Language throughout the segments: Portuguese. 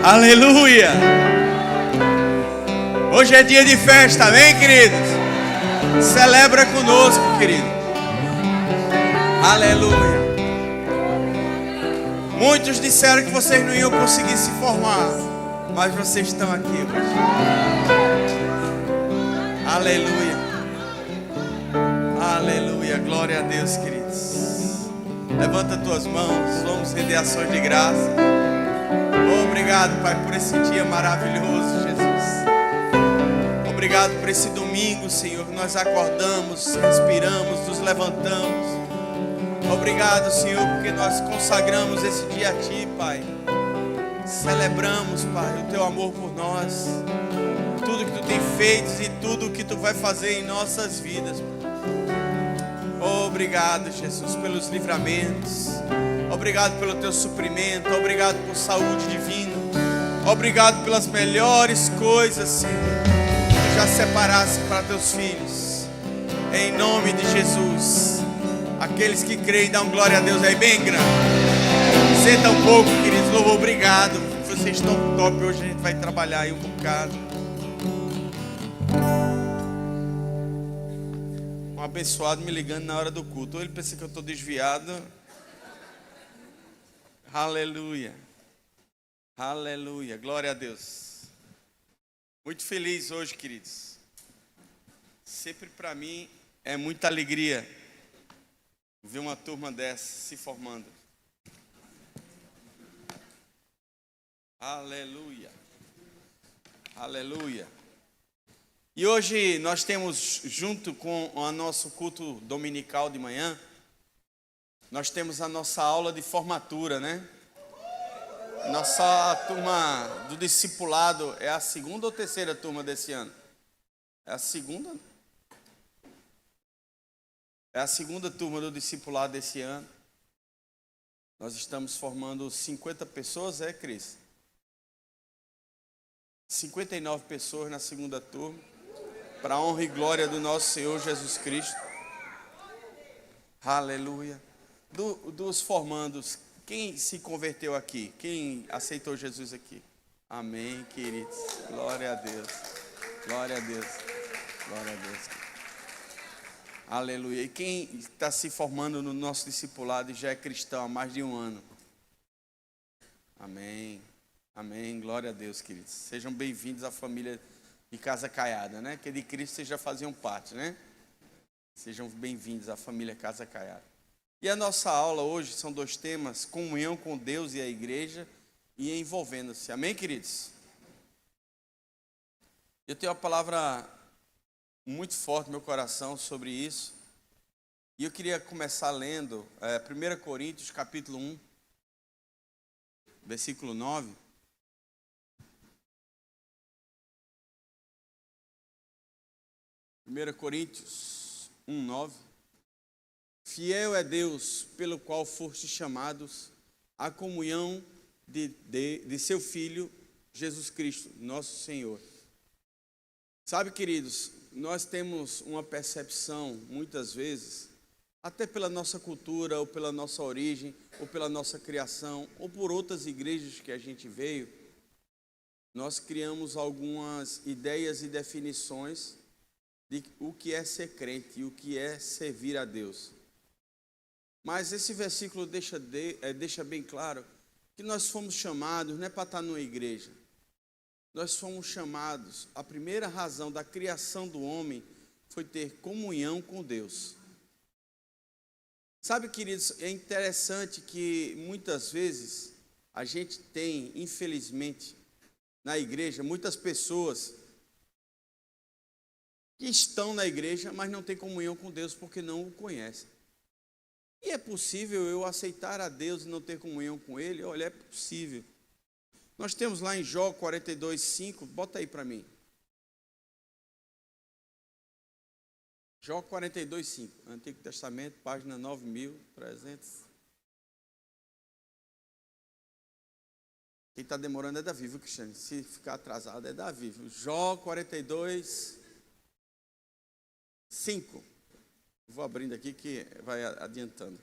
Aleluia! Hoje é dia de festa, amém, queridos? Celebra conosco, querido. Aleluia! Muitos disseram que vocês não iam conseguir se formar, mas vocês estão aqui hoje. Aleluia! Aleluia! Glória a Deus, queridos. Levanta tuas mãos, vamos render ações de graça. Obrigado, Pai, por esse dia maravilhoso, Jesus. Obrigado por esse domingo, Senhor. Nós acordamos, respiramos, nos levantamos. Obrigado, Senhor, porque nós consagramos esse dia a Ti, Pai. Celebramos, Pai, o Teu amor por nós. Tudo que Tu tem feito e tudo que Tu vai fazer em nossas vidas. Obrigado, Jesus, pelos livramentos. Obrigado pelo Teu suprimento. Obrigado por saúde divina. Obrigado pelas melhores coisas, Senhor, que Tu já separasse para Teus filhos. Em nome de Jesus. Aqueles que creem, dão glória a Deus aí bem grande. Senta um pouco, queridos. Louvor, obrigado. Vocês estão top. Hoje a gente vai trabalhar aí um bocado. Um abençoado me ligando na hora do culto. Ou ele pensa que eu estou desviado. Aleluia. Aleluia. Glória a Deus. Muito feliz hoje, queridos. Sempre para mim é muita alegria ver uma turma dessa se formando. Aleluia. Aleluia. E hoje nós temos, junto com o nosso culto dominical de manhã, nós temos a nossa aula de formatura, né? Nossa turma do discipulado é a segunda ou terceira turma desse ano? É a segunda? É a segunda turma do discipulado desse ano. Nós estamos formando 50 pessoas, Cris? 59 pessoas na segunda turma, para a honra e glória do nosso Senhor Jesus Cristo. Aleluia. Dos formandos, quem se converteu aqui? Quem aceitou Jesus aqui? Amém, queridos. Glória a Deus. Glória a Deus. Glória a Deus. Aleluia. E quem está se formando no nosso discipulado e já é cristão há mais de um ano? Amém. Amém. Glória a Deus, queridos. Sejam bem-vindos à família de Casa Caiada, né? Que de Cristo vocês já faziam parte, né? Sejam bem-vindos à família Casa Caiada. E a nossa aula hoje são dois temas: comunhão com Deus e a igreja e envolvendo-se. Amém, queridos? Eu tenho uma palavra muito forte no meu coração sobre isso. E eu queria começar lendo 1 Coríntios capítulo 1, versículo 9. Primeira Coríntios 1, 9. Fiel é Deus, pelo qual fostes chamados à comunhão de seu Filho, Jesus Cristo, nosso Senhor. Sabe, queridos, nós temos uma percepção, muitas vezes, até pela nossa cultura, ou pela nossa origem, ou pela nossa criação, ou por outras igrejas que a gente veio, nós criamos algumas ideias e definições de o que é ser crente e o que é servir a Deus. Mas esse versículo deixa bem claro que nós fomos chamados, não é para estar numa igreja. Nós fomos chamados, a primeira razão da criação do homem foi ter comunhão com Deus. Sabe, queridos, é interessante que muitas vezes a gente tem, infelizmente, na igreja, muitas pessoas que estão na igreja, mas não têm comunhão com Deus porque não o conhecem. E é possível eu aceitar a Deus e não ter comunhão com Ele? Olha, é possível. Nós temos lá em Jó 42, 5, bota aí para mim. Jó 42, 5, Antigo Testamento, página 9.300. Quem está demorando é Davi, viu, Cristiano? Se ficar atrasado é Davi. Jó 42, 5. Vou abrindo aqui que vai adiantando.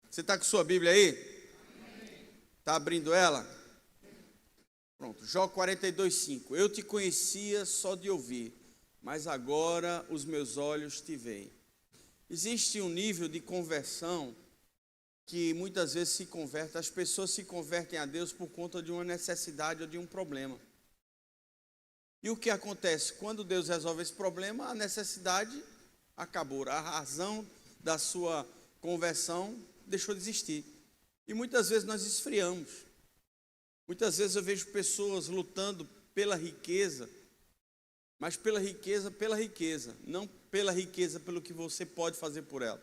Você está com sua Bíblia aí? Está abrindo ela? Pronto, Jó 42:5. Eu te conhecia só de ouvir, mas agora os meus olhos te veem. Existe um nível de conversão que muitas vezes as pessoas se convertem a Deus por conta de uma necessidade ou de um problema. E o que acontece? Quando Deus resolve esse problema, a necessidade acabou, a razão da sua conversão deixou de existir. E muitas vezes nós esfriamos. Muitas vezes eu vejo pessoas lutando pela riqueza, mas pela riqueza, não pela riqueza, pelo que você pode fazer por ela.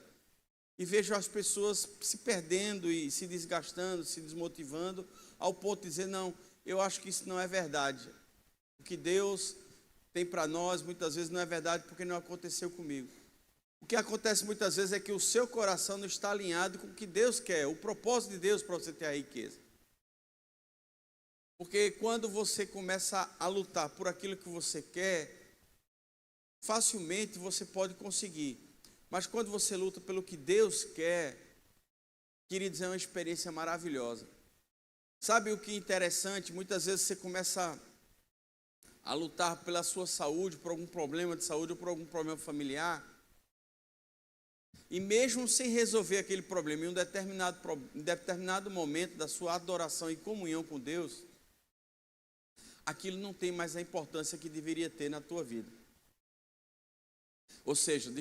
E vejo as pessoas se perdendo e se desgastando, se desmotivando, ao ponto de dizer, não, eu acho que isso não é verdade. O que Deus tem para nós, muitas vezes não é verdade, porque não aconteceu comigo. O que acontece muitas vezes é que o seu coração não está alinhado com o que Deus quer, o propósito de Deus para você ter a riqueza. Porque quando você começa a lutar por aquilo que você quer, facilmente você pode conseguir. Mas quando você luta pelo que Deus quer, queridos, é uma experiência maravilhosa. Sabe o que é interessante? Muitas vezes você começa a lutar pela sua saúde, por algum problema de saúde ou por algum problema familiar. E mesmo sem resolver aquele problema, em um determinado momento da sua adoração e comunhão com Deus, aquilo não tem mais a importância que deveria ter na tua vida. Ou seja,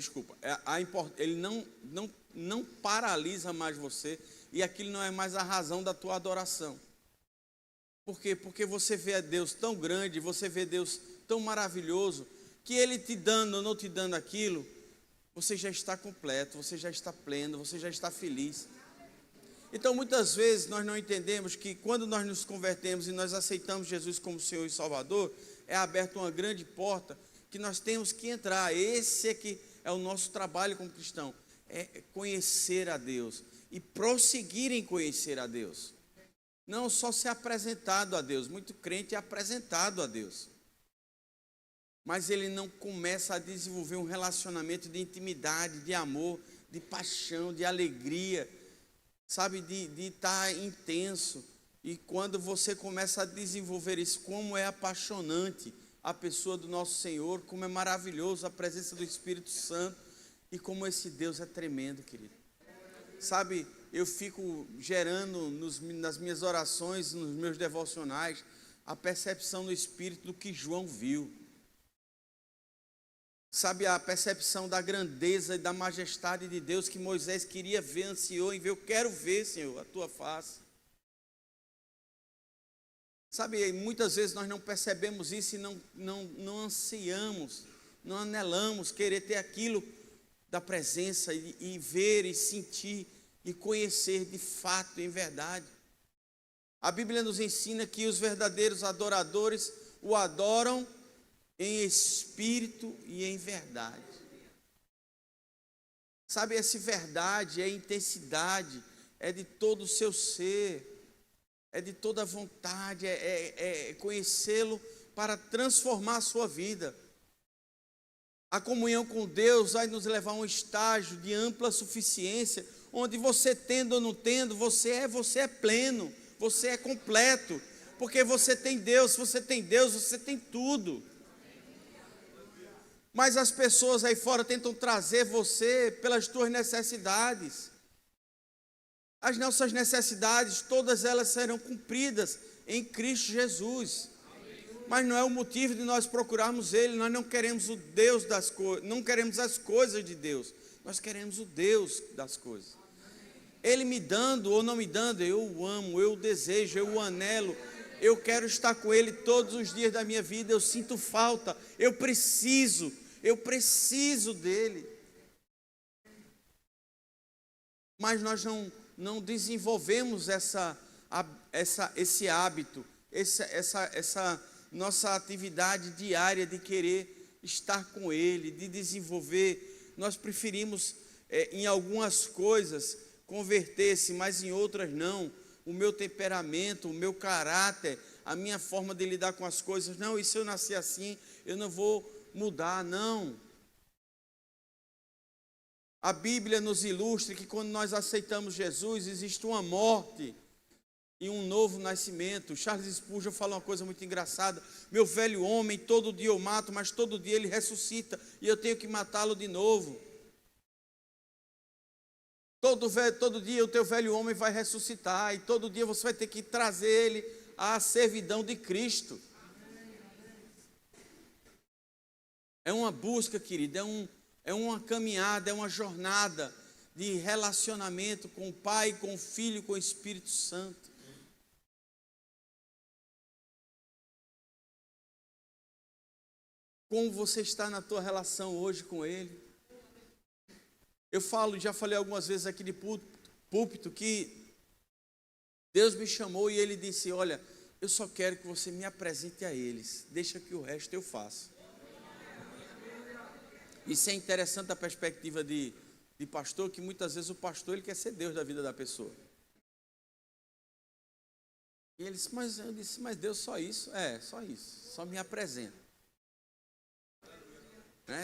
ele não paralisa mais você e aquilo não é mais a razão da tua adoração. Por quê? Porque você vê a Deus tão grande, você vê Deus tão maravilhoso, que Ele te dando ou não te dando aquilo, você já está completo, você já está pleno, você já está feliz. Então, muitas vezes, nós não entendemos que quando nós nos convertemos e nós aceitamos Jesus como Senhor e Salvador, é aberta uma grande porta que nós temos que entrar. Esse é que é o nosso trabalho como cristão, é conhecer a Deus e prosseguir em conhecer a Deus. Não só ser apresentado a Deus, muito crente é apresentado a Deus, mas ele não começa a desenvolver um relacionamento de intimidade, de amor, de paixão, de alegria, sabe, de estar intenso. E quando você começa a desenvolver isso, como é apaixonante a pessoa do nosso Senhor, como é maravilhoso a presença do Espírito Santo e como esse Deus é tremendo, querido. Sabe, eu fico gerando nas minhas orações, nos meus devocionais, a percepção no Espírito do que João viu. Sabe, a percepção da grandeza e da majestade de Deus que Moisés queria ver, ansiou em ver. Eu quero ver, Senhor, a tua face. Sabe, muitas vezes nós não percebemos isso e não ansiamos, não anelamos querer ter aquilo da presença e ver e sentir e conhecer de fato, em verdade. A Bíblia nos ensina que os verdadeiros adoradores o adoram em espírito e em verdade. Sabe, essa verdade é intensidade, é de todo o seu ser, é de toda a vontade, é conhecê-lo para transformar a sua vida. A comunhão com Deus vai nos levar a um estágio de ampla suficiência, onde você tendo ou não tendo, você é pleno, você é completo, porque você tem Deus. Se você tem Deus, você tem tudo. Mas as pessoas aí fora tentam trazer você pelas tuas necessidades. As nossas necessidades, todas elas serão cumpridas em Cristo Jesus. Mas não é o motivo de nós procurarmos Ele. Nós não queremos o Deus das coisas, não queremos as coisas de Deus. Nós queremos o Deus das coisas. Ele me dando ou não me dando, eu o amo, eu o desejo, eu o anelo. Eu quero estar com Ele todos os dias da minha vida. Eu sinto falta, eu preciso dEle. Mas nós não desenvolvemos esse hábito, essa nossa atividade diária de querer estar com Ele, de desenvolver. Nós preferimos, em algumas coisas, converter-se, mas em outras não. O meu temperamento, o meu caráter, a minha forma de lidar com as coisas, não, isso eu nasci assim, eu não vou mudar, não. A Bíblia nos ilustra que quando nós aceitamos Jesus, existe uma morte e um novo nascimento. Charles Spurgeon fala uma coisa muito engraçada: meu velho homem, todo dia eu mato, mas todo dia ele ressuscita, e eu tenho que matá-lo de novo. Todo dia o teu velho homem vai ressuscitar, e todo dia você vai ter que trazer ele à servidão de Cristo. É uma busca, querido, é uma caminhada, é uma jornada de relacionamento com o Pai, com o Filho, com o Espírito Santo. Como você está na tua relação hoje com Ele? Eu já falei algumas vezes aqui de púlpito que Deus me chamou e Ele disse: olha, eu só quero que você me apresente a eles, deixa que o resto eu faço. Isso é interessante da perspectiva de pastor, que muitas vezes o pastor ele quer ser Deus da vida da pessoa. E ele disse: mas Deus só isso? Só isso, só me apresenta.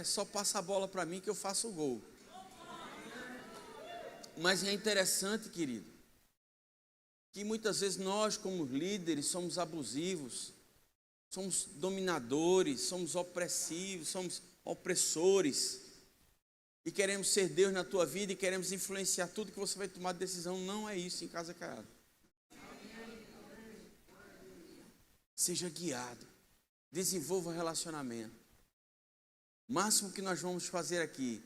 Só passa a bola para mim que eu faço o gol. Mas é interessante, querido, que muitas vezes nós, como líderes, somos abusivos, somos dominadores, somos opressivos, somos opressores, e queremos ser Deus na tua vida e queremos influenciar tudo que você vai tomar de decisão. Não é isso em Casa Caiada. Seja guiado, desenvolva relacionamento. O máximo que nós vamos fazer aqui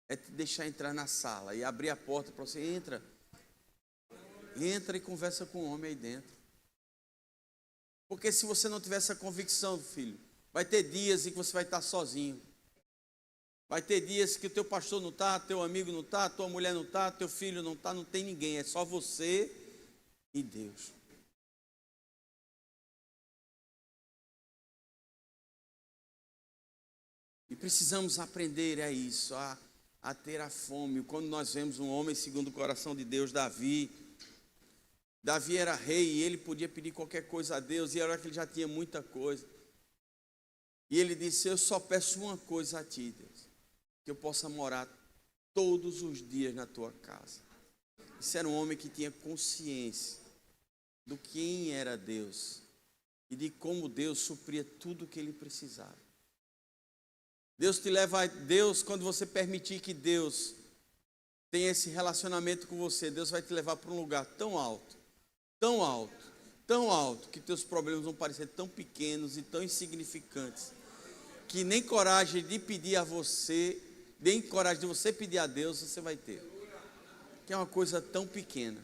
é te deixar entrar na sala e abrir a porta para você. Entra e conversa com o homem aí dentro. Porque se você não tiver essa convicção, filho, vai ter dias em que você vai estar sozinho. Vai ter dias que o teu pastor não está, teu amigo não está, tua mulher não está, teu filho não está, não tem ninguém. É só você e Deus. E precisamos aprender a isso, a ter a fome. Quando nós vemos um homem segundo o coração de Deus, Davi era rei e ele podia pedir qualquer coisa a Deus, e era que ele já tinha muita coisa. E ele disse: eu só peço uma coisa a ti, Deus, que eu possa morar todos os dias na tua casa. Esse era um homem que tinha consciência do quem era Deus e de como Deus supria tudo o que ele precisava. Deus, quando você permitir que Deus tenha esse relacionamento com você, Deus vai te levar para um lugar tão alto, tão alto, tão alto, que teus problemas vão parecer tão pequenos e tão insignificantes, que nem coragem de pedir a você, nem coragem de você pedir a Deus você vai ter, que é uma coisa tão pequena.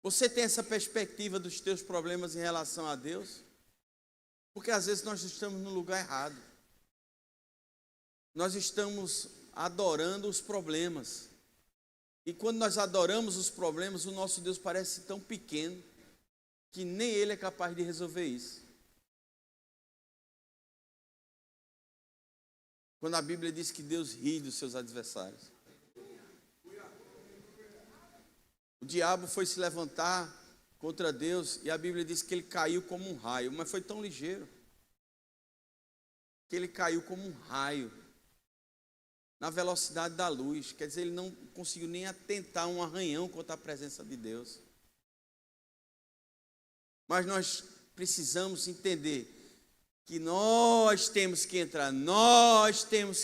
Você tem essa perspectiva dos teus problemas em relação a Deus? Porque às vezes nós estamos no lugar errado. Nós estamos adorando os problemas. E quando nós adoramos os problemas, o nosso Deus parece tão pequeno que nem Ele é capaz de resolver isso. Quando a Bíblia diz que Deus ri dos seus adversários. O diabo foi se levantar contra Deus e a Bíblia diz que ele caiu como um raio, mas foi tão ligeiro que ele caiu como um raio na velocidade da luz. Quer dizer, ele não conseguiu nem atentar um arranhão contra a presença de Deus. Mas nós precisamos entender que nós temos que entrar, nós temos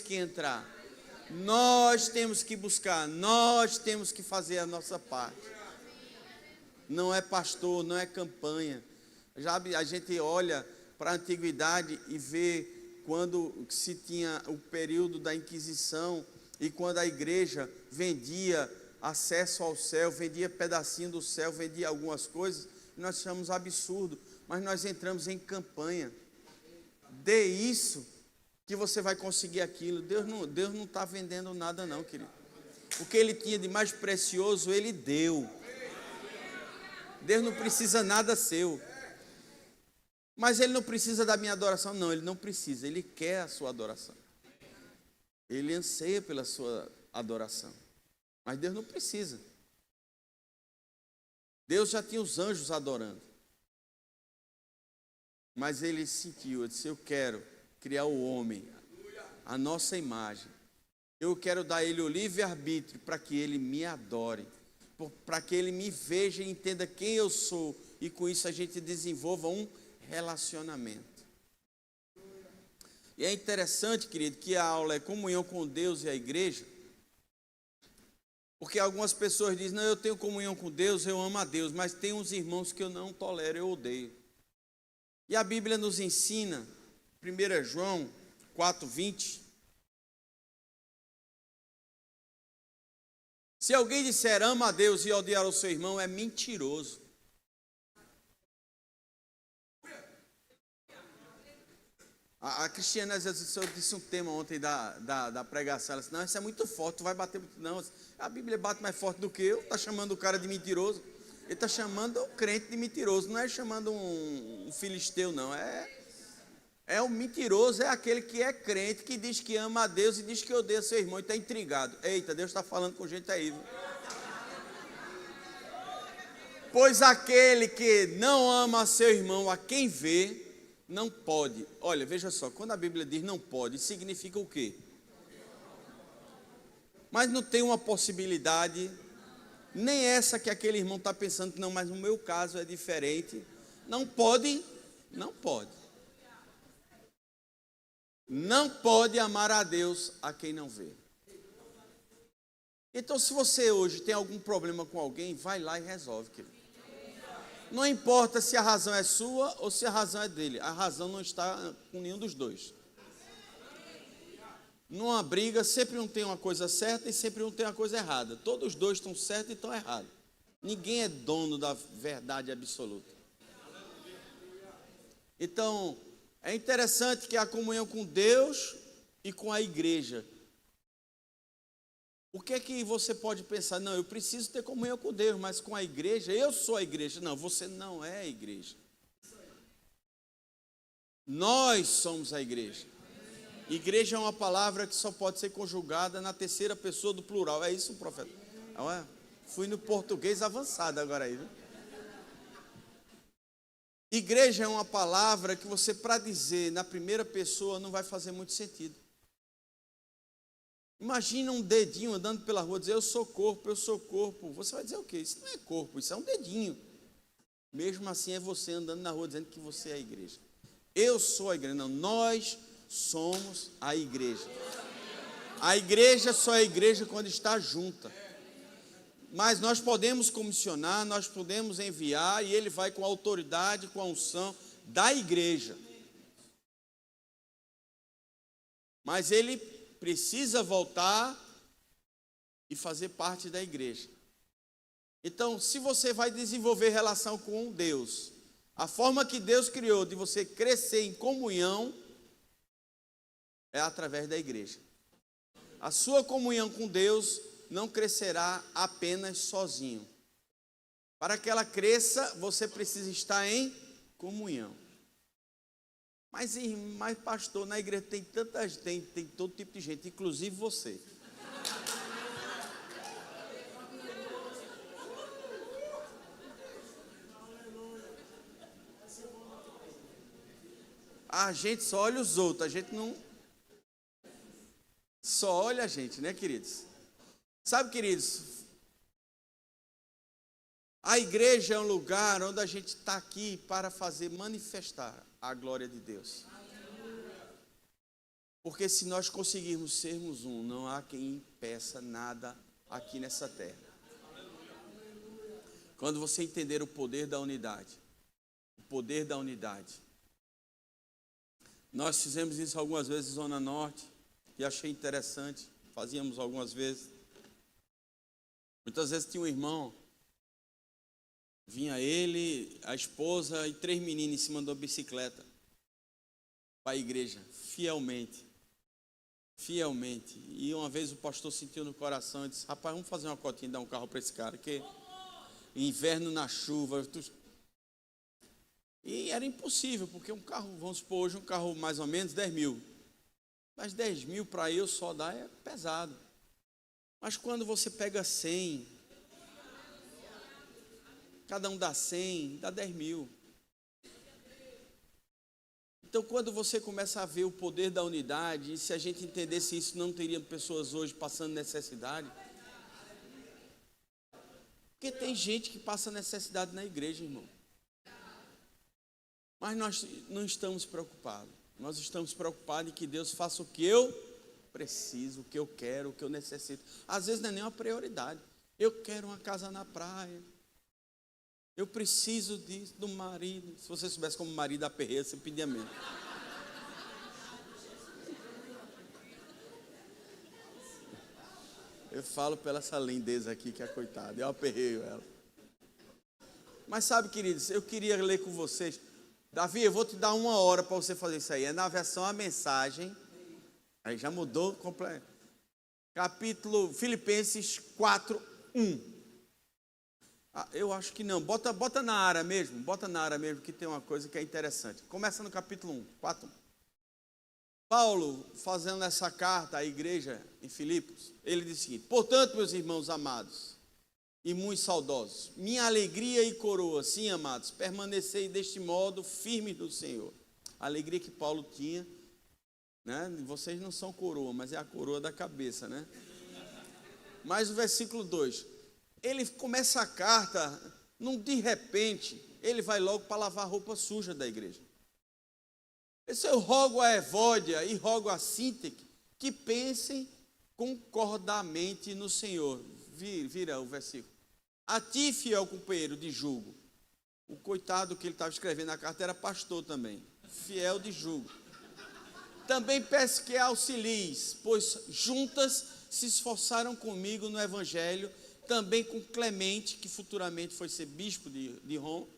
que buscar, nós temos que fazer a nossa parte. Não é pastor, não é campanha. Já a gente olha para a antiguidade e vê quando se tinha o período da Inquisição e quando a igreja vendia acesso ao céu, vendia pedacinho do céu, vendia algumas coisas, nós achamos absurdo, mas nós entramos em campanha. Dê isso que você vai conseguir aquilo. Deus não está vendendo nada não, querido. O que Ele tinha de mais precioso, Ele deu. Deus não precisa nada seu. Mas Ele não precisa da minha adoração. Não, Ele não precisa. Ele quer a sua adoração. Ele anseia pela sua adoração. Mas Deus não precisa. Deus já tinha os anjos adorando. Mas Ele sentiu, Ele disse: eu quero criar o homem, a nossa imagem. Eu quero dar a Ele o livre-arbítrio para que Ele me adore. para que ele me veja e entenda quem eu sou, e com isso a gente desenvolva um relacionamento. E é interessante, querido, que a aula é comunhão com Deus e a igreja, porque algumas pessoas dizem, não, eu tenho comunhão com Deus, eu amo a Deus, mas tem uns irmãos que eu não tolero, eu odeio. E a Bíblia nos ensina, 1 João 4:20, se alguém disser ama a Deus e odiar o seu irmão, é mentiroso. A Cristiana, às vezes, eu disse um tema ontem da pregação, ela disse, não, isso é muito forte, tu vai bater muito. Não, a Bíblia bate mais forte do que eu, está chamando o cara de mentiroso, ele está chamando o crente de mentiroso, não é chamando um filisteu, não, o mentiroso é aquele que é crente, que diz que ama a Deus e diz que odeia seu irmão e está intrigado. Eita, Deus está falando com gente aí, viu? Pois aquele que não ama seu irmão, a quem vê, não pode. Olha, veja só, quando a Bíblia diz não pode, significa o quê? Mas não tem uma possibilidade, nem essa que aquele irmão está pensando, não, mas no meu caso é diferente. Não pode, não pode. Não pode amar a Deus a quem não vê. Então, se você hoje tem algum problema com alguém, vai lá e resolve, querido. Não importa se a razão é sua ou se a razão é dele. A razão não está com nenhum dos dois. Numa briga, sempre um tem uma coisa certa e sempre um tem uma coisa errada. Todos os dois estão certos e estão errados. Ninguém é dono da verdade absoluta. Então, é interessante que a comunhão com Deus e com a igreja. O que é que você pode pensar? Não, eu preciso ter comunhão com Deus, mas com a igreja, eu sou a igreja. Não, você não é a igreja. Nós somos a igreja. Igreja é uma palavra que só pode ser conjugada na terceira pessoa do plural. É isso, profeta? Fui no português avançado agora aí, viu? Igreja é uma palavra que você, para dizer na primeira pessoa, não vai fazer muito sentido. Imagina um dedinho andando pela rua, dizer eu sou corpo, eu sou corpo. Você vai dizer o quê? Isso não é corpo, isso é um dedinho. Mesmo assim é você andando na rua dizendo que você é a igreja. Eu sou a igreja. Não, nós somos a igreja. A igreja só é igreja quando está junta. Mas nós podemos comissionar, nós podemos enviar, e ele vai com a autoridade, com a unção da igreja. Mas ele precisa voltar e fazer parte da igreja. Então, se você vai desenvolver relação com Deus, a forma que Deus criou de você crescer em comunhão é através da igreja. A sua comunhão com Deus não crescerá apenas sozinho. Para que ela cresça, você precisa estar em comunhão. Mas pastor, na igreja tem tanta gente, tem todo tipo de gente, inclusive você. A gente só olha os outros, a gente não... Só olha a gente, né, queridos? Sabe, queridos, a igreja é um lugar onde a gente está aqui para fazer manifestar a glória de Deus. Porque se nós conseguirmos sermos um, não há quem impeça nada aqui nessa terra. Quando você entender o poder da unidade, nós fizemos isso algumas vezes em Zona Norte, e achei interessante, fazíamos algumas vezes. Muitas vezes tinha um irmão, vinha ele, a esposa e 3 meninos em cima de uma bicicleta para a igreja, fielmente. E uma vez o pastor sentiu no coração e disse, rapaz, vamos fazer uma cotinha e dar um carro para esse cara, que inverno na chuva. E era impossível, porque um carro, vamos supor hoje, um carro mais ou menos 10 mil. Mas 10 mil para eu só dar é pesado. Mas quando você pega 100, cada um dá 100, dá 10 mil. Então, quando você começa a ver o poder da unidade, e se a gente entendesse isso, não teria pessoas hoje passando necessidade. Porque tem gente que passa necessidade na igreja, irmão. Mas nós não estamos preocupados. Nós estamos preocupados em que Deus faça o que eu preciso, o que eu quero, o que eu necessito. Às vezes não é nem uma prioridade. Eu quero uma casa na praia. Eu preciso disso, do marido. Se você soubesse como o marido aperreia, você pedia mesmo. Eu falo pela essa lindeza aqui, que é coitada. Eu aperreio ela. Mas sabe, queridos, eu queria ler com vocês. Davi, eu vou te dar 1 hora para você fazer isso aí. É na versão A Mensagem. Aí já mudou completo. Capítulo Filipenses 4:1. Eu acho que não. Bota na área mesmo. Bota na área mesmo, que tem uma coisa que é interessante. Começa no capítulo 1, 4:1. Paulo, fazendo essa carta à igreja em Filipos, ele diz o seguinte: portanto, meus irmãos amados e muito saudosos, minha alegria e coroa, sim, amados, permanecei deste modo firmes no Senhor. A alegria que Paulo tinha, né? Vocês não são coroa, mas é a coroa da cabeça, né? Mas o versículo 2, ele começa a carta, de repente, ele vai logo para lavar a roupa suja da igreja. Esse eu rogo a Evódia e rogo a Síntique que pensem concordamente no Senhor. Vira o versículo. A ti, fiel companheiro de jugo. O coitado que ele estava escrevendo na carta era pastor também. Fiel de jugo. Também peço que auxilies, pois juntas se esforçaram comigo no evangelho, também com Clemente, que futuramente foi ser bispo de Roma,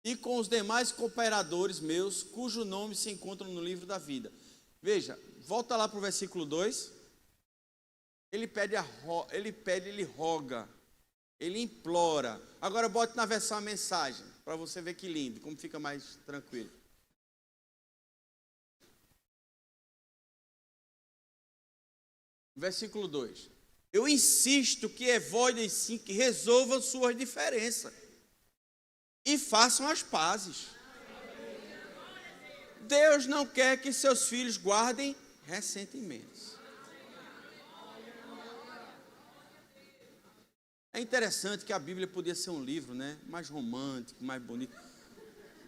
e com os demais cooperadores meus, cujo nome se encontram no livro da vida. Veja, volta lá para o versículo 2. Ele roga, ele implora. Agora bote na versão A Mensagem, para você ver que lindo, como fica mais tranquilo. Versículo 2. Eu insisto que Evódia e Síntique resolvam suas diferenças e façam as pazes. Deus não quer que seus filhos guardem ressentimentos. É interessante que a Bíblia podia ser um livro, né, mais romântico, mais bonito,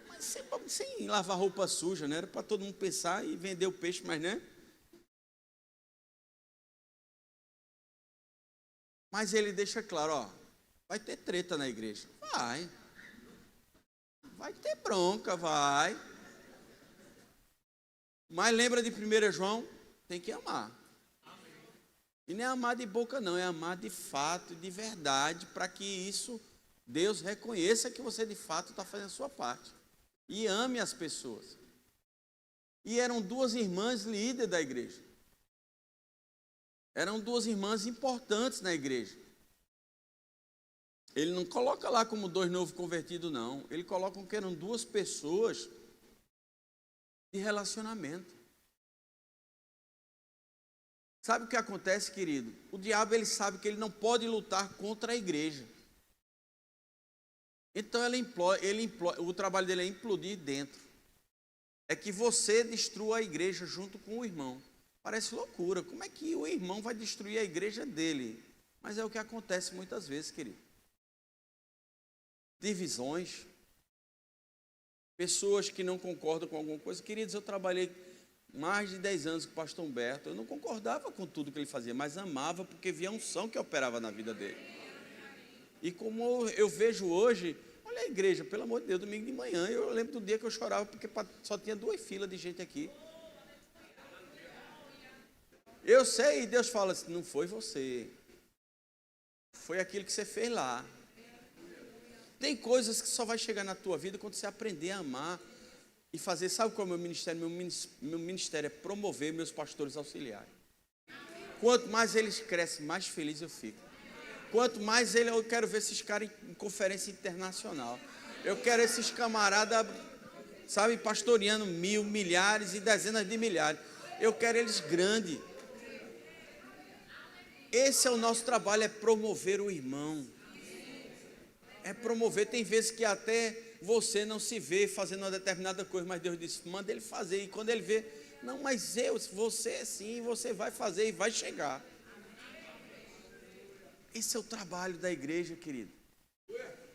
mas sem lavar roupa suja, né? Era para todo mundo pensar e vender o peixe, mas né? Mas ele deixa claro, ó, vai ter treta na igreja. Vai ter bronca, vai. Mas lembra de 1 João? Tem que amar. E não é amar de boca não, é amar de fato, de verdade, para que isso, Deus reconheça que você de fato está fazendo a sua parte. E ame as pessoas. E eram 2 irmãs líderes da igreja. Eram 2 irmãs importantes na igreja. Ele não coloca lá como 2 novos convertidos, não. Ele coloca que eram 2 pessoas de relacionamento. Sabe o que acontece, querido? O diabo, ele sabe que ele não pode lutar contra a igreja. Então o trabalho dele é implodir dentro. É que você destrua a igreja junto com o irmão. Parece loucura. Como é que o irmão vai destruir a igreja dele? Mas é o que acontece muitas vezes, querido. Divisões. Pessoas que não concordam com alguma coisa. Queridos, eu trabalhei mais de 10 anos com o pastor Humberto. Eu não concordava com tudo que ele fazia, mas amava porque via a unção que operava na vida dele. E como eu vejo hoje, olha a igreja, pelo amor de Deus, domingo de manhã, eu lembro do dia que eu chorava porque só tinha 2 filas de gente aqui. Eu sei, e Deus fala assim, não foi você, foi aquilo que você fez lá. Tem coisas que só vai chegar na tua vida quando você aprender a amar e fazer. Sabe qual é o meu ministério? Meu ministério é promover meus pastores auxiliares. Quanto mais eles crescem, mais feliz eu fico. Quanto mais eu quero ver esses caras em conferência internacional. Eu quero esses camaradas, sabe, pastoreando 1000, milhares e dezenas de milhares. Eu quero eles grandes. Esse é o nosso trabalho, é promover o irmão. É promover. Tem vezes que até você não se vê fazendo uma determinada coisa, mas Deus disse, manda ele fazer. E quando ele vê, não, mas você sim, você vai fazer e vai chegar. Esse é o trabalho da igreja, querido.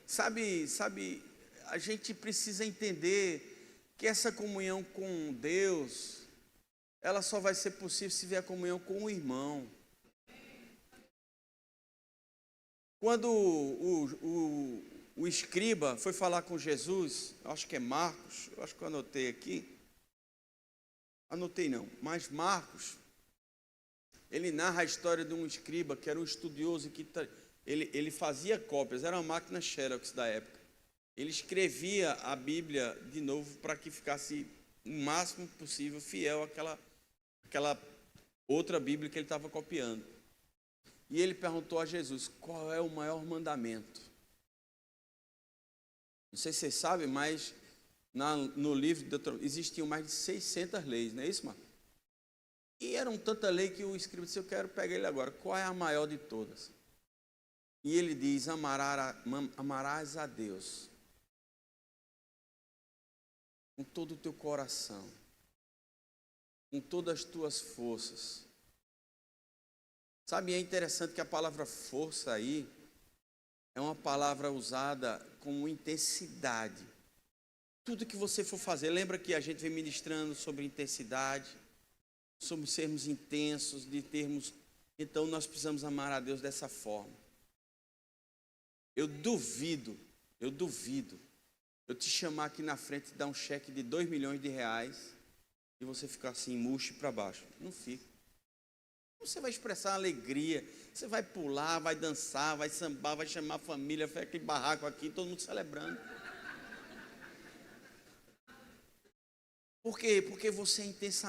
Sabe, a gente precisa entender que essa comunhão com Deus, ela só vai ser possível se vier a comunhão com o irmão. Quando o escriba foi falar com Jesus, acho que é Marcos, eu acho que eu anotei aqui, anotei não, mas Marcos, ele narra a história de um escriba que era um estudioso, que ele fazia cópias, era uma máquina Xerox da época. Ele escrevia a Bíblia de novo para que ficasse o máximo possível fiel àquela outra Bíblia que ele estava copiando. E ele perguntou a Jesus, qual é o maior mandamento? Não sei se vocês sabem, mas no livro de Deuteronômio existiam mais de 600 leis, não é isso, Marcos? E eram tanta lei que o escriba disse, eu quero pegar ele agora. Qual é a maior de todas? E ele diz, amarás a Deus com todo o teu coração, com todas as tuas forças. Sabe, é interessante que a palavra força aí é uma palavra usada com intensidade. Tudo que você for fazer, lembra que a gente vem ministrando sobre intensidade, sobre sermos intensos, então nós precisamos amar a Deus dessa forma. Eu duvido eu te chamar aqui na frente e dar um cheque de 2 milhões de reais e você ficar assim, murcho para baixo. Não fica. Você vai expressar alegria, você vai pular, vai dançar, vai sambar, vai chamar a família, vai aquele barraco aqui, todo mundo celebrando. Por quê? Porque você é intenso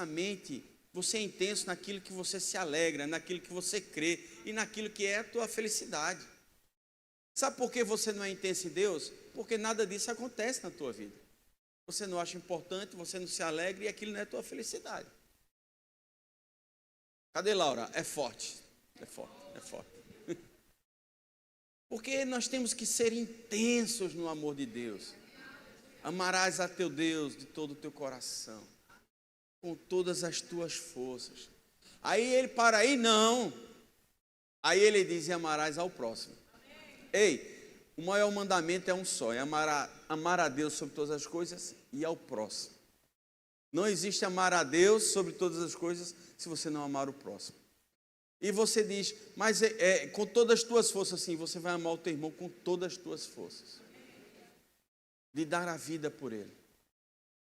naquilo que você se alegra, naquilo que você crê e naquilo que é a tua felicidade. Sabe por que você não é intenso em Deus? Porque nada disso acontece na tua vida. Você não acha importante, você não se alegra e aquilo não é a tua felicidade. Cadê Laura? É forte. Porque nós temos que ser intensos no amor de Deus. Amarás a teu Deus de todo o teu coração, com todas as tuas forças. Aí ele para aí, não. Aí ele diz, e amarás ao próximo. Ei, o maior mandamento é um só, é amar a Deus sobre todas as coisas e ao próximo. Não existe amar a Deus sobre todas as coisas se você não amar o próximo. E você diz, mas com todas as tuas forças, sim, você vai amar o teu irmão com todas as tuas forças. De dar a vida por ele.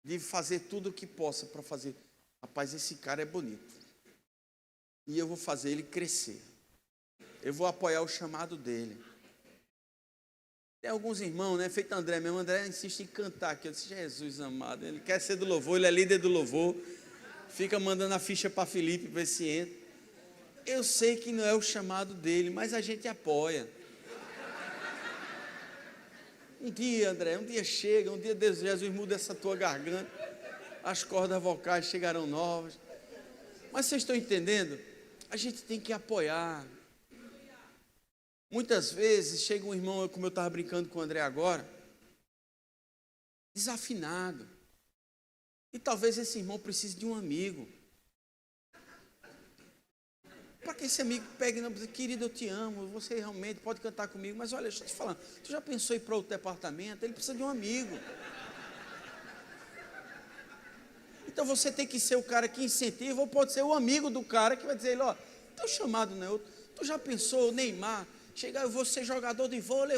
De fazer tudo o que possa para fazer. Rapaz, esse cara é bonito. E eu vou fazer ele crescer. Eu vou apoiar o chamado dele. Tem alguns irmãos, né? Feito André mesmo. André insiste em cantar aqui. Eu disse, Jesus amado. Ele quer ser do louvor, ele é líder do louvor. Fica mandando a ficha para Felipe, para ver se entra. Eu sei que não é o chamado dele, mas a gente apoia. Um dia, André, um dia chega, um dia Jesus muda essa tua garganta. As cordas vocais chegarão novas. Mas vocês estão entendendo? A gente tem que apoiar. Muitas vezes chega um irmão, como eu estava brincando com o André agora, desafinado. E talvez esse irmão precise de um amigo. Para que esse amigo pegue e não diz, querido, eu te amo, você realmente pode cantar comigo, mas olha, deixa eu te falar, tu já pensou em ir para outro departamento? Ele precisa de um amigo. Então você tem que ser o cara que incentiva, ou pode ser o amigo do cara que vai dizer, ó, teu chamado não é outro. Tu já pensou, Neymar, chegar, eu vou ser jogador de vôlei,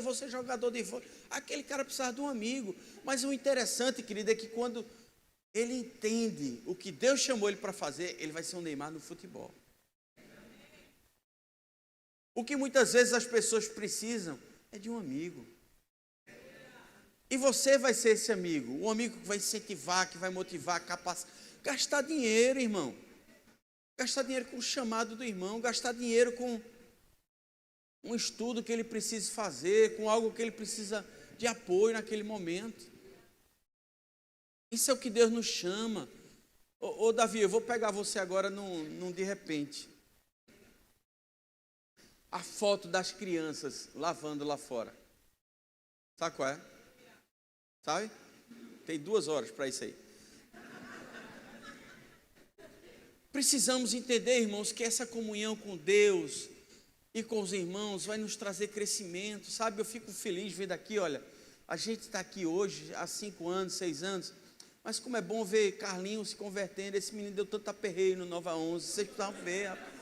aquele cara precisa de um amigo. Mas o interessante, querido, é que quando ele entende o que Deus chamou ele para fazer, ele vai ser um Neymar no futebol. O que muitas vezes as pessoas precisam é de um amigo. E você vai ser esse amigo, um amigo que vai incentivar, que vai motivar, capacitar. Gastar dinheiro, irmão. Gastar dinheiro com o chamado do irmão, gastar dinheiro com um estudo que ele precisa fazer, com algo que ele precisa de apoio naquele momento. Isso é o que Deus nos chama. Ô Davi, eu vou pegar você agora num de repente. A foto das crianças lavando lá fora. Sabe qual é? Sabe? Tem 2 horas para isso aí. Precisamos entender, irmãos, que essa comunhão com Deus e com os irmãos vai nos trazer crescimento, sabe? Eu fico feliz vendo aqui, olha, a gente está aqui hoje há 5 anos, 6 anos, mas como é bom ver Carlinhos se convertendo. Esse menino deu tanto aperreio no Nova 11, vocês precisavam ver, rapaz.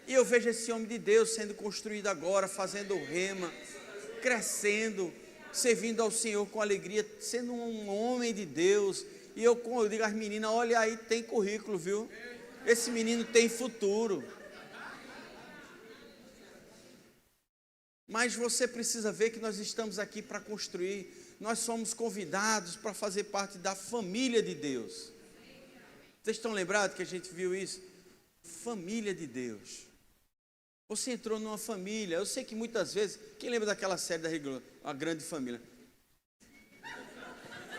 E eu vejo esse homem de Deus sendo construído agora, fazendo rema, crescendo, servindo ao Senhor com alegria, sendo um homem de Deus. E eu digo às meninas, olha aí, tem currículo, viu? Esse menino tem futuro. Mas você precisa ver que nós estamos aqui para construir. Nós somos convidados para fazer parte da família de Deus. Vocês estão lembrados que a gente viu isso? Família de Deus. Você entrou numa família. Eu sei que muitas vezes, quem lembra daquela série da Rede Globo, A Grande Família?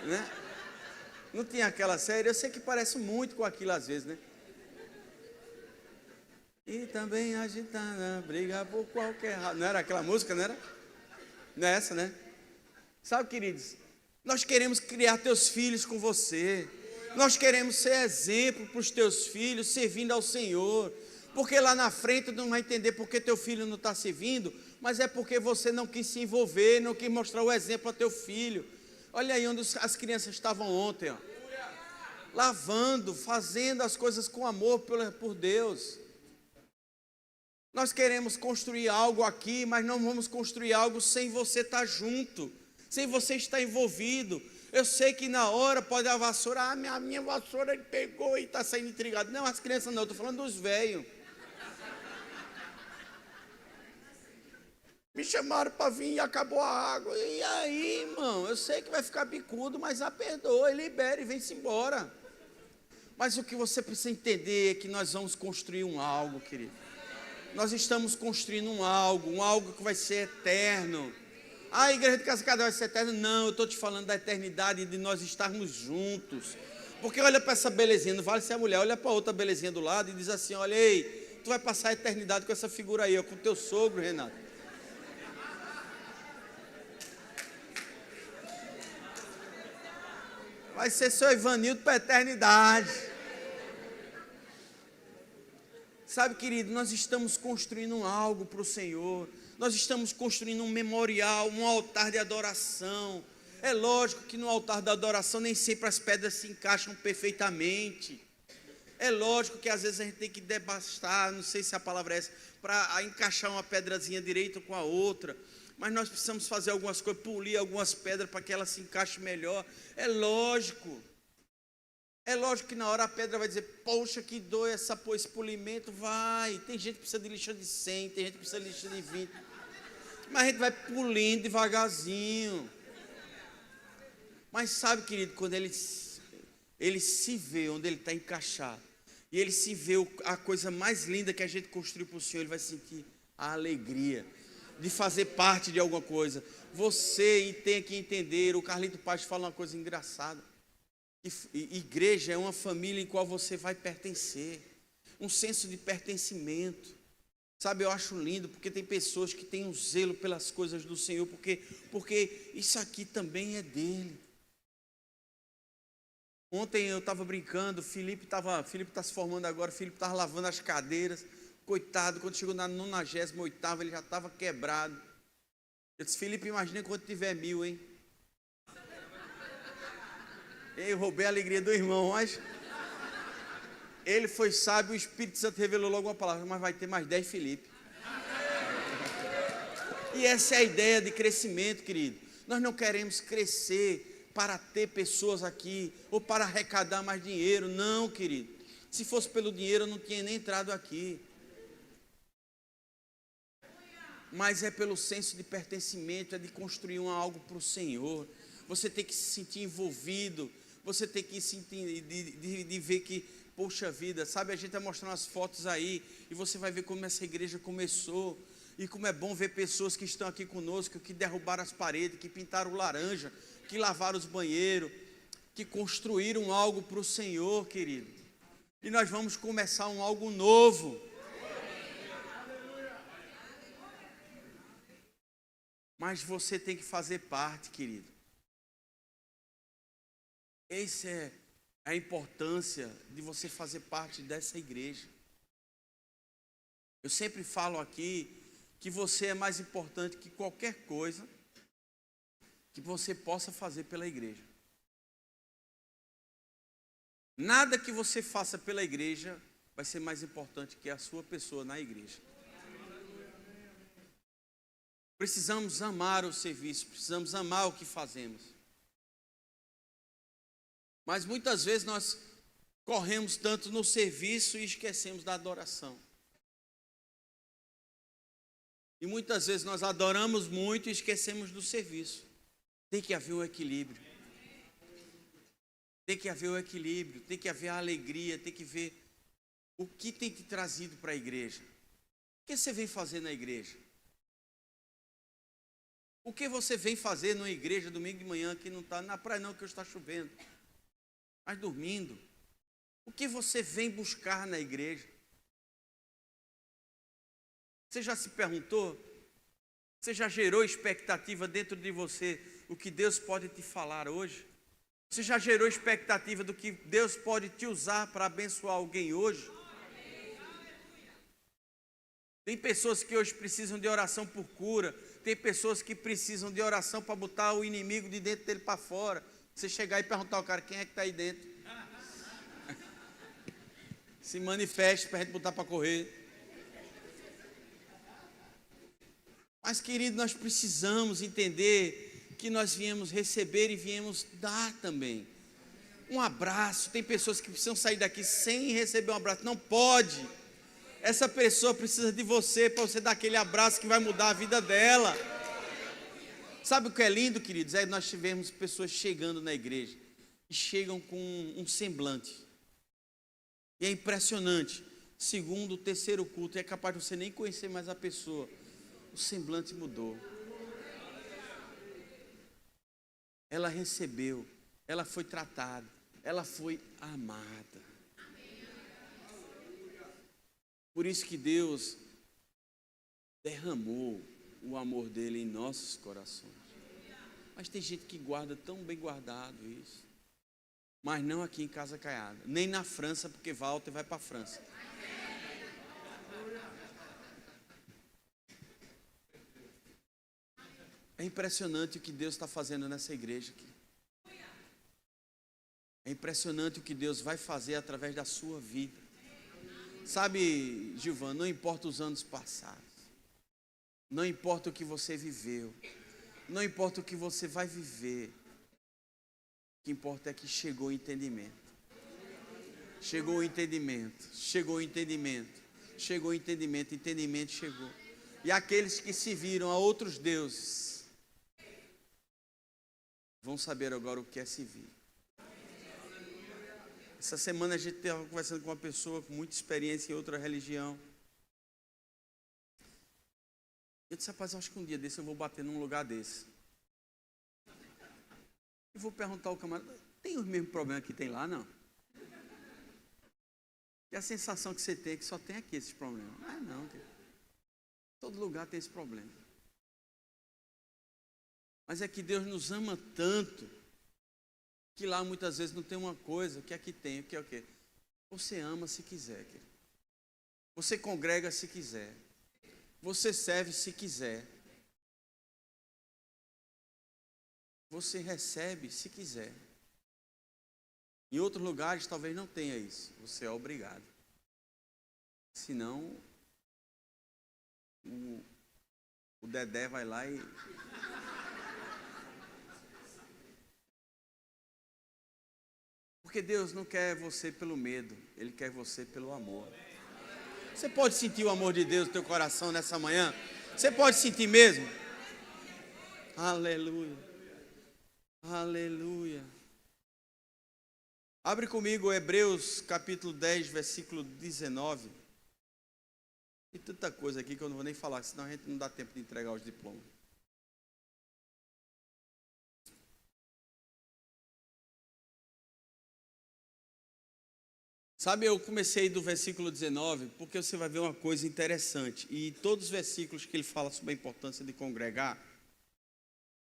Né? Não tinha aquela série? Eu sei que parece muito com aquilo às vezes, né? E também agitada, briga por qualquer... Não era aquela música, não era? Não é essa, né? Sabe, queridos, nós queremos criar teus filhos com você. Nós queremos ser exemplo para os teus filhos, servindo ao Senhor. Porque lá na frente tu não vai entender porque teu filho não está servindo, mas é porque você não quis se envolver, não quis mostrar o exemplo a teu filho. Olha aí onde as crianças estavam ontem, ó. Lavando, fazendo as coisas com amor por Deus. Nós queremos construir algo aqui, mas não vamos construir algo sem você estar junto, sem você estar envolvido. Eu sei que na hora pode a vassoura, a minha vassoura ele pegou e está saindo intrigado. Não, as crianças não, eu estou falando dos velhos. Me chamaram para vir e acabou a água. E aí, irmão, eu sei que vai ficar bicudo, mas perdoa, libere e vem-se embora. Mas o que você precisa entender é que nós vamos construir algo, querido. Nós estamos construindo um algo que vai ser eterno. A igreja de Cascada vai ser eterna? Não, eu estou te falando da eternidade, de nós estarmos juntos. Porque olha para essa belezinha, não vale ser a mulher, olha para outra belezinha do lado e diz assim, olha, ei, tu vai passar a eternidade com essa figura aí, ó, com teu sogro, Renato. Vai ser seu Ivanildo para a eternidade. Sabe, querido, nós estamos construindo algo para o Senhor. Nós estamos construindo um memorial, um altar de adoração. É lógico que no altar da adoração nem sempre as pedras se encaixam perfeitamente. É lógico que às vezes a gente tem que debastar, não sei se a palavra é essa, para encaixar uma pedrazinha direita com a outra. Mas nós precisamos fazer algumas coisas, polir algumas pedras para que ela se encaixe melhor. É lógico. É lógico que na hora a pedra vai dizer, poxa, que dor esse polimento, vai. Tem gente que precisa de lixa de 100, tem gente que precisa de lixa de 20. Mas a gente vai pulindo devagarzinho. Mas sabe, querido, quando ele se vê onde ele está encaixado, e ele se vê a coisa mais linda que a gente construiu para o Senhor, ele vai sentir a alegria de fazer parte de alguma coisa. Você tem que entender, o Carlito Paz fala uma coisa engraçada. Igreja é uma família em qual você vai pertencer, um senso de pertencimento. Sabe, eu acho lindo, porque tem pessoas que têm um zelo pelas coisas do Senhor, porque isso aqui também é dele. Ontem eu estava brincando, Felipe está se formando agora, Felipe estava lavando as cadeiras, coitado, quando chegou na 98ª, ele já estava quebrado. Eu disse, Felipe, imagina quando tiver 1000, hein? Eu roubei a alegria do irmão, mas ele foi sábio, o Espírito Santo revelou logo uma palavra, mas vai ter mais 10 Felipe. E essa é a ideia de crescimento, querido. Nós não queremos crescer para ter pessoas aqui, ou para arrecadar mais dinheiro, não, querido. Se fosse pelo dinheiro, eu não tinha nem entrado aqui. Mas é pelo senso de pertencimento, é de construir algo para o Senhor. Você tem que se sentir envolvido. Você tem que sentir, de ver que, poxa vida, sabe, a gente vai mostrar umas fotos aí, e você vai ver como essa igreja começou, e como é bom ver pessoas que estão aqui conosco, que derrubaram as paredes, que pintaram laranja, que lavaram os banheiros, que construíram algo para o Senhor, querido. E nós vamos começar algo novo. Mas você tem que fazer parte, querido. Essa é a importância de você fazer parte dessa igreja. Eu sempre falo aqui que você é mais importante que qualquer coisa que você possa fazer pela igreja. Nada que você faça pela igreja vai ser mais importante que a sua pessoa na igreja. Precisamos amar o serviço, precisamos amar o que fazemos. Mas muitas vezes nós corremos tanto no serviço e esquecemos da adoração. E muitas vezes nós adoramos muito e esquecemos do serviço. Tem que haver um equilíbrio. Tem que haver o equilíbrio, tem que haver a alegria, tem que ver o que tem te trazido para a igreja. O que você vem fazer na igreja? O que você vem fazer numa igreja domingo de manhã que não está na praia não, que hoje está chovendo, mas dormindo? O que você vem buscar na igreja? Você já se perguntou? Você já gerou expectativa dentro de você o que Deus pode te falar hoje? Você já gerou expectativa do que Deus pode te usar para abençoar alguém hoje? Tem pessoas que hoje precisam de oração por cura. Tem pessoas que precisam de oração para botar o inimigo de dentro dele para fora. Você chegar e perguntar ao cara, quem é que está aí dentro? Se manifeste para a gente botar para correr. Mas, querido, nós precisamos entender que nós viemos receber e viemos dar também. Um abraço. Tem pessoas que precisam sair daqui sem receber um abraço. Não pode. Essa pessoa precisa de você para você dar aquele abraço que vai mudar a vida dela. Sabe o que é lindo, queridos? É nós tivemos pessoas chegando na igreja e chegam com um semblante. E é impressionante. Segundo, terceiro culto, é capaz de você nem conhecer mais a pessoa. O semblante mudou. Ela recebeu, ela foi tratada, ela foi amada. Por isso que Deus derramou o amor dele em nossos corações. Mas tem gente que guarda tão bem guardado isso. Mas não aqui em Casa Caiada, nem na França, porque Walter vai para a França. É impressionante o que Deus está fazendo nessa igreja aqui. É impressionante o que Deus vai fazer através da sua vida. Sabe, Gilvan, não importa os anos passados. Não importa o que você viveu. Não importa o que você vai viver. O que importa é que chegou o entendimento. Chegou o entendimento. Chegou o entendimento. Chegou o entendimento. Entendimento chegou. E aqueles que se viram a outros deuses vão saber agora o que é servir. Essa semana a gente estava conversando com uma pessoa com muita experiência em outra religião. Eu disse, rapaz, acho que um dia desse eu vou bater num lugar desse. E vou perguntar ao camarada, tem os mesmos problemas que tem lá, não? E a sensação que você tem é que só tem aqui esses problemas. Mas não, todo lugar tem esse problema. Mas é que Deus nos ama tanto, que lá muitas vezes não tem uma coisa que aqui tem, que é o quê? Você ama se quiser, querido. Você congrega se quiser. Você serve se quiser. Você recebe se quiser. Em outros lugares talvez não tenha isso. Você é obrigado. Senão, o Dedé vai lá e... Porque Deus não quer você pelo medo, Ele quer você pelo amor. Você pode sentir o amor de Deus no teu coração nessa manhã? Você pode sentir mesmo? Aleluia. Aleluia. Abre comigo Hebreus capítulo 10, versículo 19. Tem tanta coisa aqui que eu não vou nem falar, senão a gente não dá tempo de entregar os diplomas. Sabe, eu comecei do versículo 19, porque você vai ver uma coisa interessante. E todos os versículos que ele fala sobre a importância de congregar,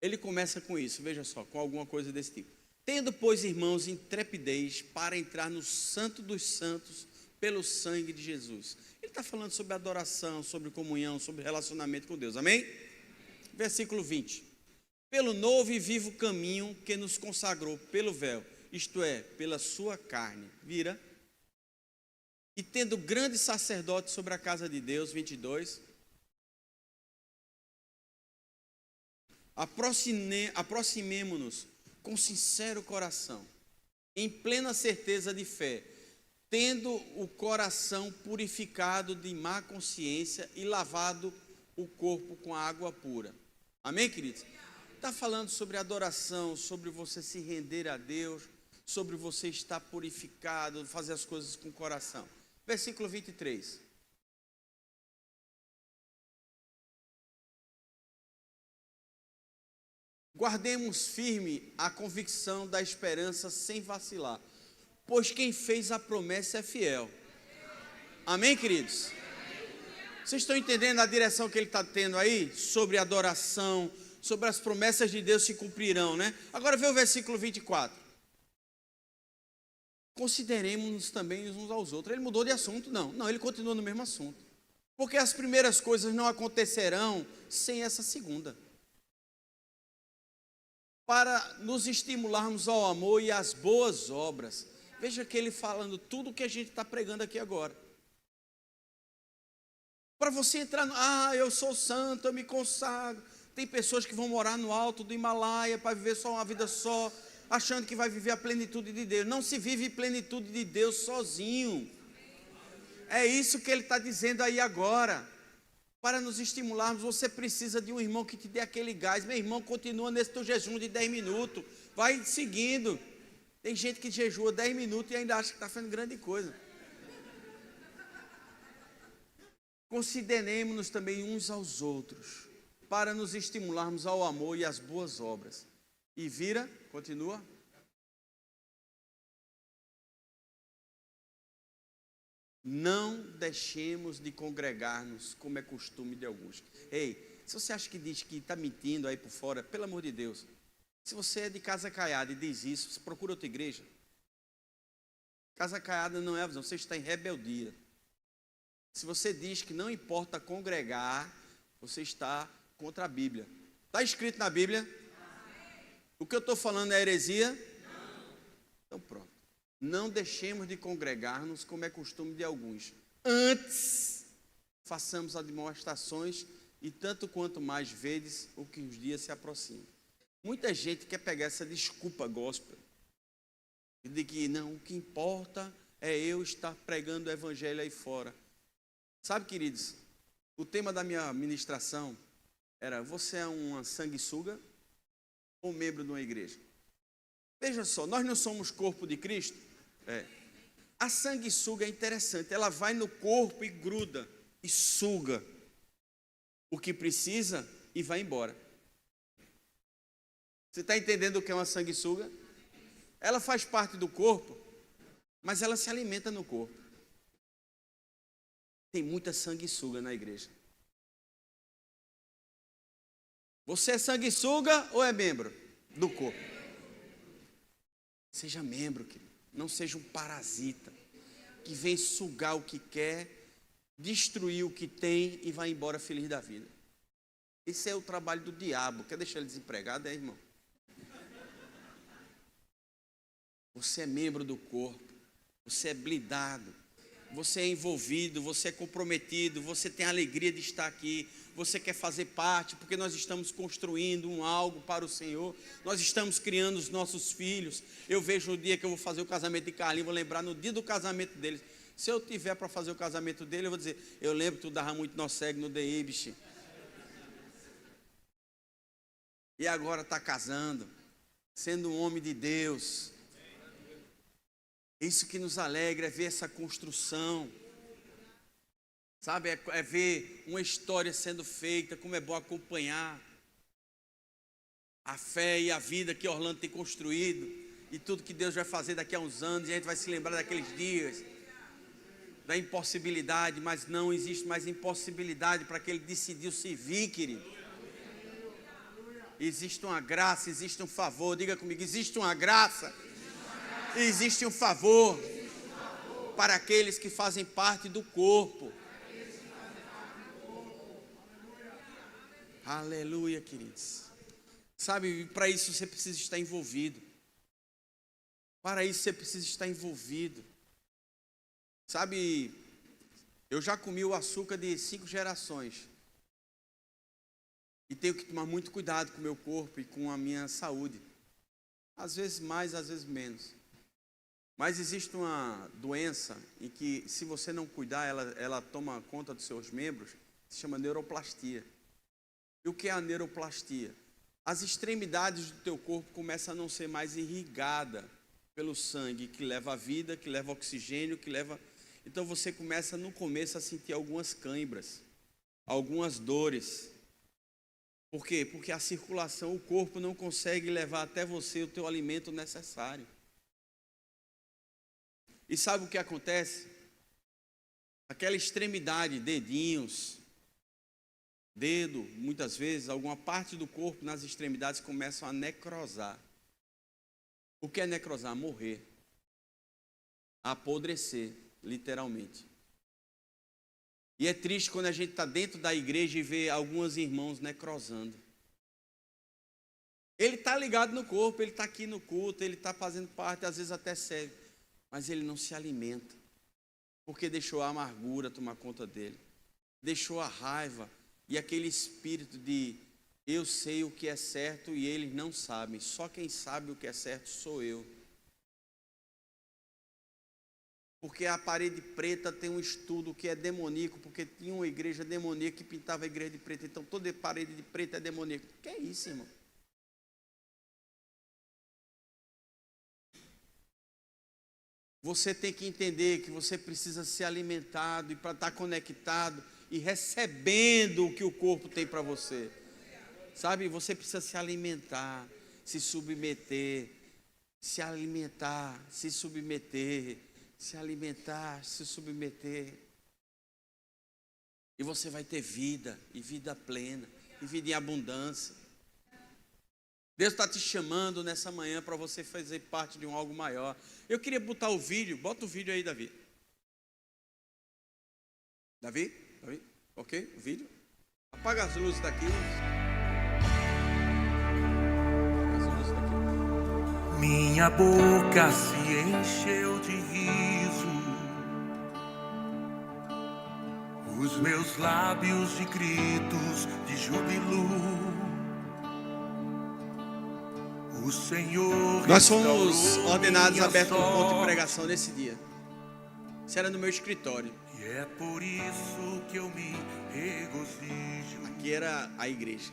ele começa com isso, veja só, com alguma coisa desse tipo. Tendo, pois, irmãos, intrepidez para entrar no santo dos santos pelo sangue de Jesus. Ele está falando sobre adoração, sobre comunhão, sobre relacionamento com Deus, amém? Versículo 20. Pelo novo e vivo caminho que nos consagrou pelo véu, isto é, pela sua carne, vira, e tendo grande sacerdote sobre a casa de Deus, 22, aproximemo-nos com sincero coração, em plena certeza de fé, tendo o coração purificado de má consciência e lavado o corpo com água pura. Amém, queridos? Está falando sobre adoração, sobre você se render a Deus, sobre você estar purificado, fazer as coisas com o coração. Versículo 23. Guardemos firme a convicção da esperança sem vacilar, pois quem fez a promessa é fiel. Amém, queridos? Vocês estão entendendo a direção que ele está tendo aí? Sobre adoração, sobre as promessas de Deus se cumprirão, né? Agora vê o versículo 24. Consideremos-nos também uns aos outros. Ele mudou de assunto? Não, ele continua no mesmo assunto. Porque as primeiras coisas não acontecerão sem essa segunda. Para nos estimularmos ao amor e às boas obras. Veja que ele falando tudo o que a gente está pregando aqui agora. Para você entrar eu sou santo, eu me consagro. Tem pessoas que vão morar no alto do Himalaia para viver só uma vida só, achando que vai viver a plenitude de Deus. Não se vive plenitude de Deus sozinho. É isso que ele está dizendo aí agora. Para nos estimularmos, você precisa de um irmão que te dê aquele gás. Meu irmão, continua nesse teu jejum de 10 minutos. Vai seguindo. Tem gente que jejua 10 minutos e ainda acha que está fazendo grande coisa. Consideremos-nos também uns aos outros, para nos estimularmos ao amor e às boas obras. E vira, continua. Não deixemos de congregar-nos, como é costume de alguns. Ei, se você acha que diz que está mentindo aí por fora, pelo amor de Deus, se você é de Casa Caiada e diz isso, você procura outra igreja. Casa Caiada não é a visão, você está em rebeldia. Se você diz que não importa congregar, você está contra a Bíblia. Está escrito na Bíblia? O que eu estou falando é heresia? Não. Então pronto. Não deixemos de congregar-nos, como é costume de alguns. Antes, façamos admoestações, e tanto quanto mais vedes o que os dias se aproximam. Muita gente quer pegar essa desculpa gospel, de que não, o que importa é eu estar pregando o evangelho aí fora. Sabe, queridos, o tema da minha ministração era: você é uma sanguessuga ou membro de uma igreja? Veja só, nós não somos corpo de Cristo? A sanguessuga é interessante, ela vai no corpo e gruda, e suga o que precisa e vai embora. Você está entendendo o que é uma sanguessuga? Ela faz parte do corpo, mas ela se alimenta no corpo. Tem muita sanguessuga na igreja. Você é sanguessuga ou é membro do corpo? Seja membro, querido. Não seja um parasita que vem sugar o que quer, destruir o que tem e vai embora feliz da vida. Esse é o trabalho do diabo. Quer deixar ele desempregado, irmão? Você é membro do corpo. Você é blindado. Você é envolvido, você é comprometido, você tem a alegria de estar aqui, você quer fazer parte, porque nós estamos construindo algo para o Senhor, nós estamos criando os nossos filhos. Eu vejo o dia que eu vou fazer o casamento de Carlinhos, vou lembrar no dia do casamento dele. Se eu tiver para fazer o casamento dele, eu vou dizer: eu lembro que tu dava muito nó cego no DEIBS. E agora está casando, sendo um homem de Deus. Isso que nos alegra, é ver essa construção, sabe, é ver uma história sendo feita, como é bom acompanhar a fé e a vida que Orlando tem construído, e tudo que Deus vai fazer daqui a uns anos, e a gente vai se lembrar daqueles dias, da impossibilidade, mas não existe mais impossibilidade para que ele decidiu servir, querido. Existe uma graça, existe um favor, diga comigo: existe uma graça. Existe um favor. para aqueles que fazem parte do corpo. Aleluia, queridos. Sabe, para isso você precisa estar envolvido. Para isso você precisa estar envolvido. Sabe, eu já comi o açúcar de 5 gerações. E tenho que tomar muito cuidado com o meu corpo e com a minha saúde. Às vezes mais, às vezes menos. Mas existe uma doença em que, se você não cuidar, ela toma conta dos seus membros, se chama neuroplastia. E o que é a neuroplastia? As extremidades do teu corpo começam a não ser mais irrigadas pelo sangue, que leva a vida, que leva oxigênio, que leva... Então você começa no começo a sentir algumas cãibras, algumas dores. Por quê? Porque a circulação, o corpo não consegue levar até você o teu alimento necessário. E sabe o que acontece? Aquela extremidade, dedinhos, dedo, muitas vezes, alguma parte do corpo nas extremidades começam a necrosar. O que é necrosar? Morrer. Apodrecer, literalmente. E é triste quando a gente está dentro da igreja e vê alguns irmãos necrosando. Ele está ligado no corpo, ele está aqui no culto, ele está fazendo parte, às vezes até serve, mas ele não se alimenta, porque deixou a amargura tomar conta dele, deixou a raiva e aquele espírito de eu sei o que é certo e eles não sabem, só quem sabe o que é certo sou eu. Porque a parede preta tem um estudo que é demoníaco, porque tinha uma igreja demoníaca que pintava a igreja de preto, então toda parede de preto é demoníaca. Que é isso, irmão? Você tem que entender que você precisa ser alimentado e para estar conectado e recebendo o que o corpo tem para você. Sabe, você precisa se alimentar, se submeter, se alimentar, se submeter, se alimentar, se submeter. E você vai ter vida, e vida plena, e vida em abundância. Deus está te chamando nessa manhã para você fazer parte de um algo maior. Eu queria botar o vídeo, bota o vídeo aí, Davi. Davi? Ok, o vídeo. Apaga as luzes daqui. Minha boca se encheu de riso, os meus lábios de gritos de júbilo. O Senhor. Nós fomos ordenados a aberto um ponto de pregação nesse dia. Isso era no meu escritório. E é por isso que eu me regozijo. Aqui era a igreja.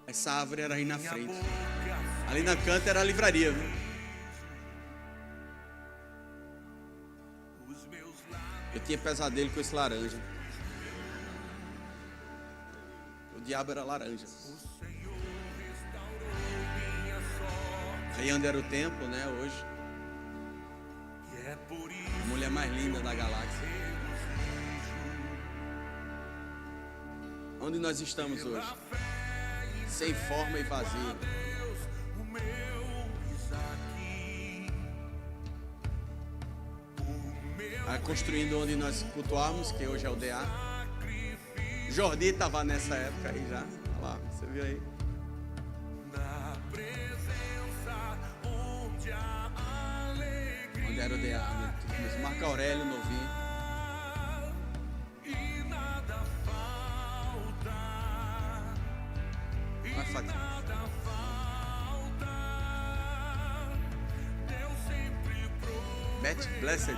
Essa árvore era aí na frente. Ali na canta era a livraria, viu? Eu tinha pesadelo com esse laranja. O diabo era laranja. Aí onde era o templo, né, hoje. A mulher mais linda da galáxia. Onde nós estamos hoje? Sem forma e vazio. Aí construindo onde nós cultuamos, que hoje é o DA. Jordi estava nessa época aí já. Olha lá, você viu aí? Onde era o DA, né? Marco Aurélio, novinho. Vai, Fátima. Betty Blessed.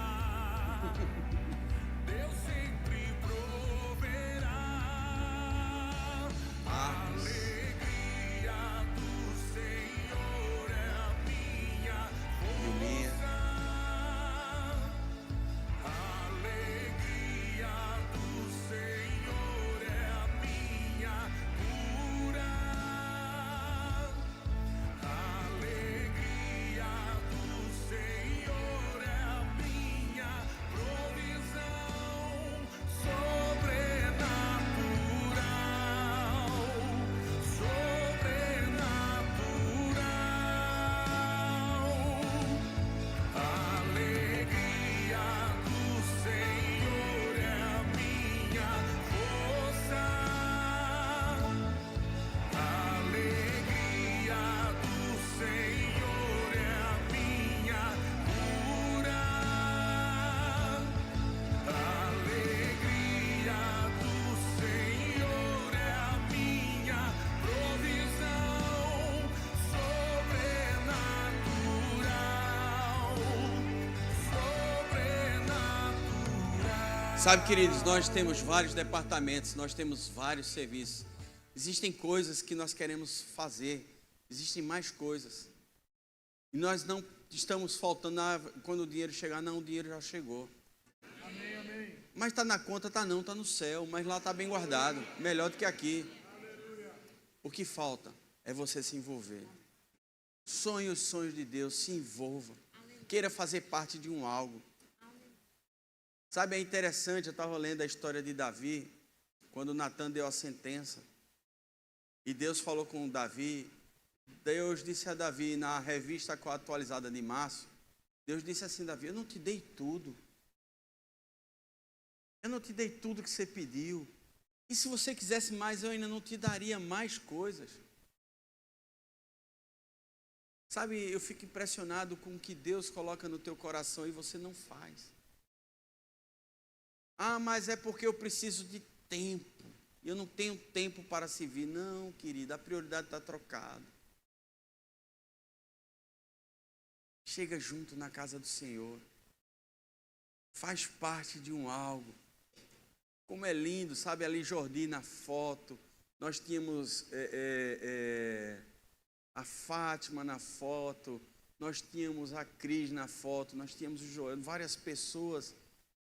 Sabe, queridos, nós temos vários departamentos, nós temos vários serviços. Existem coisas que nós queremos fazer, existem mais coisas. E nós não estamos faltando, quando o dinheiro chegar, não, o dinheiro já chegou. Amém, amém. Mas está na conta, está não, está no céu, mas lá está bem guardado, melhor do que aqui. O que falta é você se envolver. Sonhe os sonhos de Deus, se envolva. Queira fazer parte de um algo. Sabe, é interessante, eu estava lendo a história de Davi, quando Natan deu a sentença. E Deus falou com Davi. Deus disse a Davi, na revista atualizada de março, Deus disse assim, Davi, eu não te dei tudo. Eu não te dei tudo que você pediu. E se você quisesse mais, eu ainda não te daria mais coisas. Sabe, eu fico impressionado com o que Deus coloca no teu coração e você não faz. Ah, mas é porque eu preciso de tempo. Eu não tenho tempo para servir. Não, querida, a prioridade está trocada. Chega junto na casa do Senhor. Faz parte de um algo. Como é lindo, sabe, ali Jordi na foto. Nós tínhamos a Fátima na foto. Nós tínhamos a Cris na foto. Nós tínhamos o Joel, várias pessoas.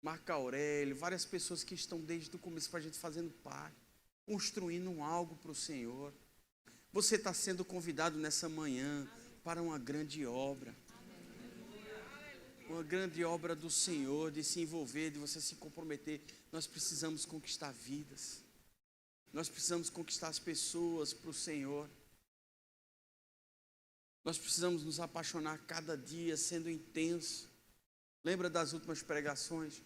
Marco Aurélio, várias pessoas que estão desde o começo para a gente fazendo parte, construindo algo para o Senhor. Você está sendo convidado nessa manhã para uma grande obra. Uma grande obra do Senhor, de se envolver, de você se comprometer. Nós precisamos conquistar vidas. Nós precisamos conquistar as pessoas para o Senhor. Nós precisamos nos apaixonar cada dia, sendo intenso. Lembra das últimas pregações?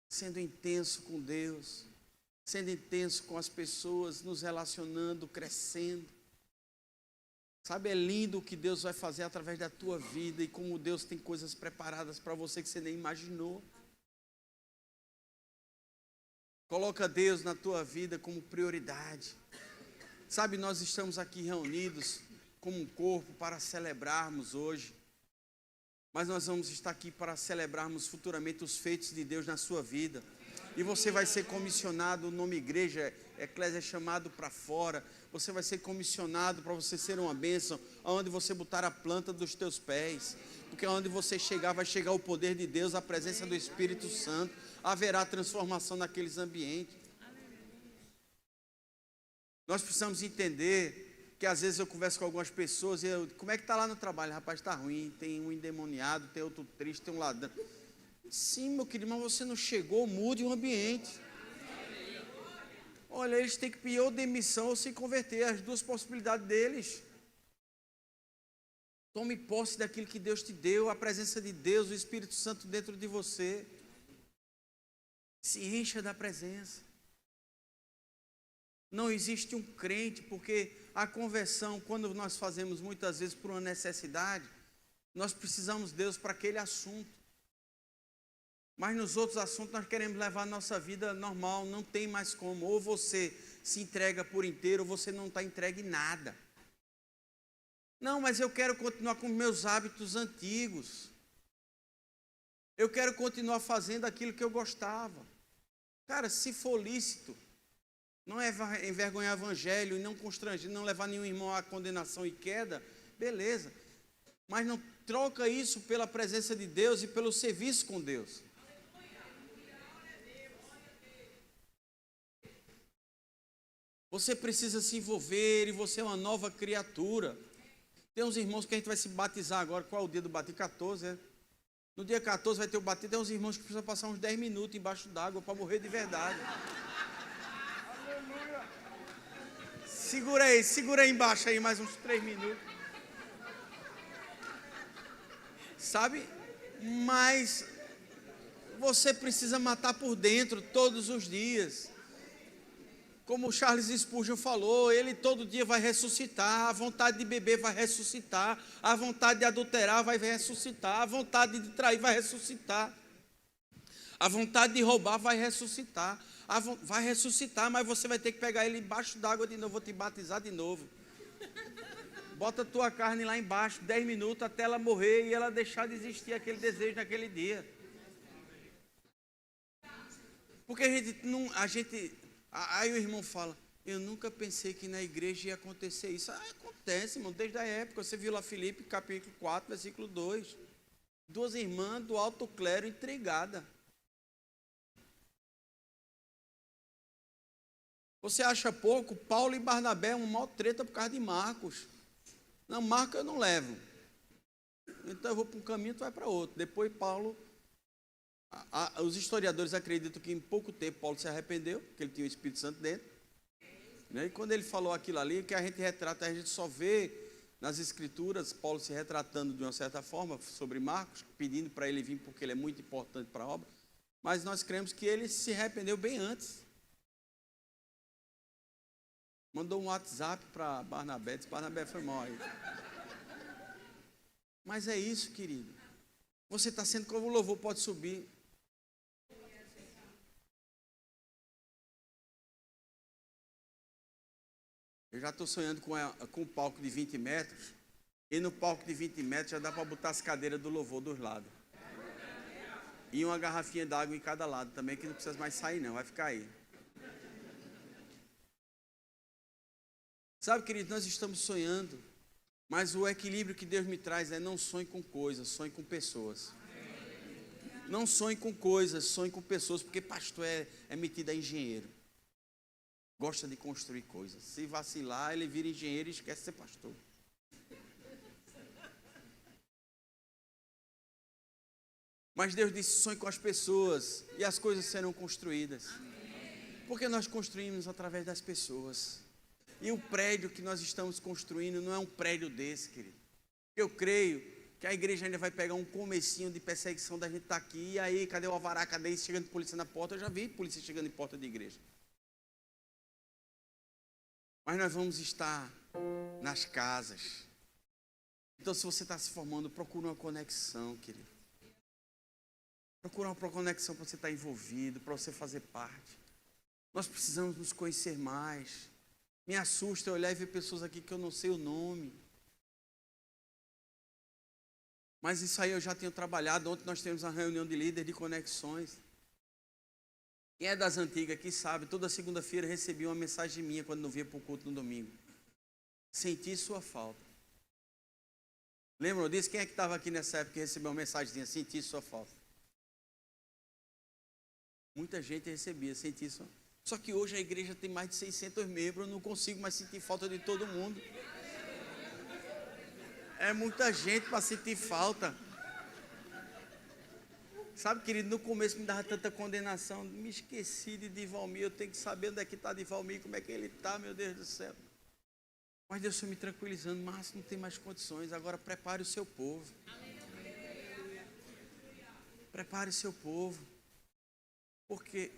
Sendo intenso com Deus, sendo intenso com as pessoas, nos relacionando, crescendo. Sabe, é lindo o que Deus vai fazer através da tua vida e como Deus tem coisas preparadas para você que você nem imaginou. Coloca Deus na tua vida como prioridade. Sabe, nós estamos aqui reunidos como um corpo para celebrarmos hoje. Mas nós vamos estar aqui para celebrarmos futuramente os feitos de Deus na sua vida. E você vai ser comissionado, o nome igreja, eclésia, chamado para fora. Você vai ser comissionado para você ser uma bênção, aonde você botar a planta dos teus pés. Porque aonde você chegar, vai chegar o poder de Deus, a presença do Espírito Santo. Haverá transformação naqueles ambientes. Nós precisamos entender que às vezes eu converso com algumas pessoas e eu, como é que está lá no trabalho? Rapaz, está ruim, tem um endemoniado, tem outro triste, tem um ladrão. Sim, meu querido, mas você não chegou, mude o ambiente. Olha, eles têm que pedir ou demissão ou se converter, as duas possibilidades deles. Tome posse daquilo que Deus te deu, a presença de Deus, o Espírito Santo dentro de você. Se encha da presença. Não existe um crente, porque a conversão, quando nós fazemos muitas vezes por uma necessidade, nós precisamos de Deus para aquele assunto. Mas nos outros assuntos nós queremos levar a nossa vida normal, não tem mais como. Ou você se entrega por inteiro, ou você não está entregue em nada. Não, mas eu quero continuar com meus hábitos antigos. Eu quero continuar fazendo aquilo que eu gostava. Cara, se for lícito, não é envergonhar o evangelho e não constranger, não levar nenhum irmão à condenação e queda, beleza. Mas não troca isso pela presença de Deus e pelo serviço com Deus. Você precisa se envolver e você é uma nova criatura. Tem uns irmãos que a gente vai se batizar agora. Qual é o dia do batismo? 14, é? No dia 14 vai ter o batismo. Tem uns irmãos que precisam passar uns 10 minutos embaixo d'água para morrer de verdade. Segura aí embaixo aí mais uns 3 minutos. Sabe? Mas você precisa matar por dentro todos os dias. Como o Charles Spurgeon falou, ele todo dia vai ressuscitar, a vontade de beber vai ressuscitar, a vontade de adulterar vai ressuscitar, a vontade de trair vai ressuscitar, a vontade de roubar vai ressuscitar. Vai ressuscitar, mas você vai ter que pegar ele embaixo d'água de novo. Vou te batizar de novo. Bota a tua carne lá embaixo 10 minutos até ela morrer e ela deixar de existir aquele desejo naquele dia. Porque aí o irmão fala, eu nunca pensei que na igreja ia acontecer isso. Acontece, irmão, desde a época. Você viu lá Filipe, capítulo 4, versículo 2. 2 irmãs do alto clero intrigadas. Você acha pouco? Paulo e Barnabé, uma maior treta por causa de Marcos. Não, Marcos eu não levo. Então eu vou para um caminho, tu vai para outro. Depois Paulo, os historiadores acreditam que em pouco tempo Paulo se arrependeu, porque ele tinha o Espírito Santo dentro. E quando ele falou aquilo ali, que a gente retrata, a gente só vê nas escrituras Paulo se retratando de uma certa forma sobre Marcos, pedindo para ele vir porque ele é muito importante para a obra. Mas nós cremos que ele se arrependeu bem antes. Mandou um WhatsApp para Barnabé, disse, Barnabé foi mal aí. Mas é isso, querido. Você está sendo como o louvor pode subir. Eu já estou sonhando com um palco de 20 metros. E no palco de 20 metros já dá para botar as cadeiras do louvor dos lados. E uma garrafinha d'água em cada lado também, que não precisa mais sair não, vai ficar aí. Sabe, querido, nós estamos sonhando, mas o equilíbrio que Deus me traz é não sonhe com coisas, sonhe com pessoas. Não sonhe com coisas, sonhe com pessoas, porque pastor é metido a engenheiro. Gosta de construir coisas. Se vacilar, ele vira engenheiro e esquece de ser pastor. Mas Deus disse, sonhe com as pessoas e as coisas serão construídas. Porque nós construímos através das pessoas. E o prédio que nós estamos construindo não é um prédio desse, querido. Eu creio que a igreja ainda vai pegar um comecinho de perseguição da gente estar aqui. E aí, cadê o alvará? Cadê isso? Chegando polícia na porta. Eu já vi polícia chegando em porta de igreja. Mas nós vamos estar nas casas. Então, se você está se formando, procura uma conexão, querido. Procura uma conexão para você estar envolvido, para você fazer parte. Nós precisamos nos conhecer mais. Me assusta eu olhar e ver pessoas aqui que eu não sei o nome. Mas isso aí eu já tenho trabalhado. Ontem nós temos uma reunião de líderes de conexões. Quem é das antigas aqui sabe, toda segunda-feira recebi uma mensagem minha quando não via para o culto no domingo. Senti sua falta. Lembram disso? Quem é que estava aqui nessa época e recebeu uma mensagenzinha? Senti sua falta. Muita gente recebia, senti sua falta. Só que hoje a igreja tem mais de 600 membros, eu não consigo mais sentir falta de todo mundo. É muita gente para sentir falta. Sabe, querido, no começo me dava tanta condenação, me esqueci de Divalmir, eu tenho que saber onde é que está Divalmir, como é que ele está, meu Deus do céu. Mas Deus foi me tranquilizando, Márcio, não tem mais condições, agora prepare o seu povo. Prepare o seu povo. Porque...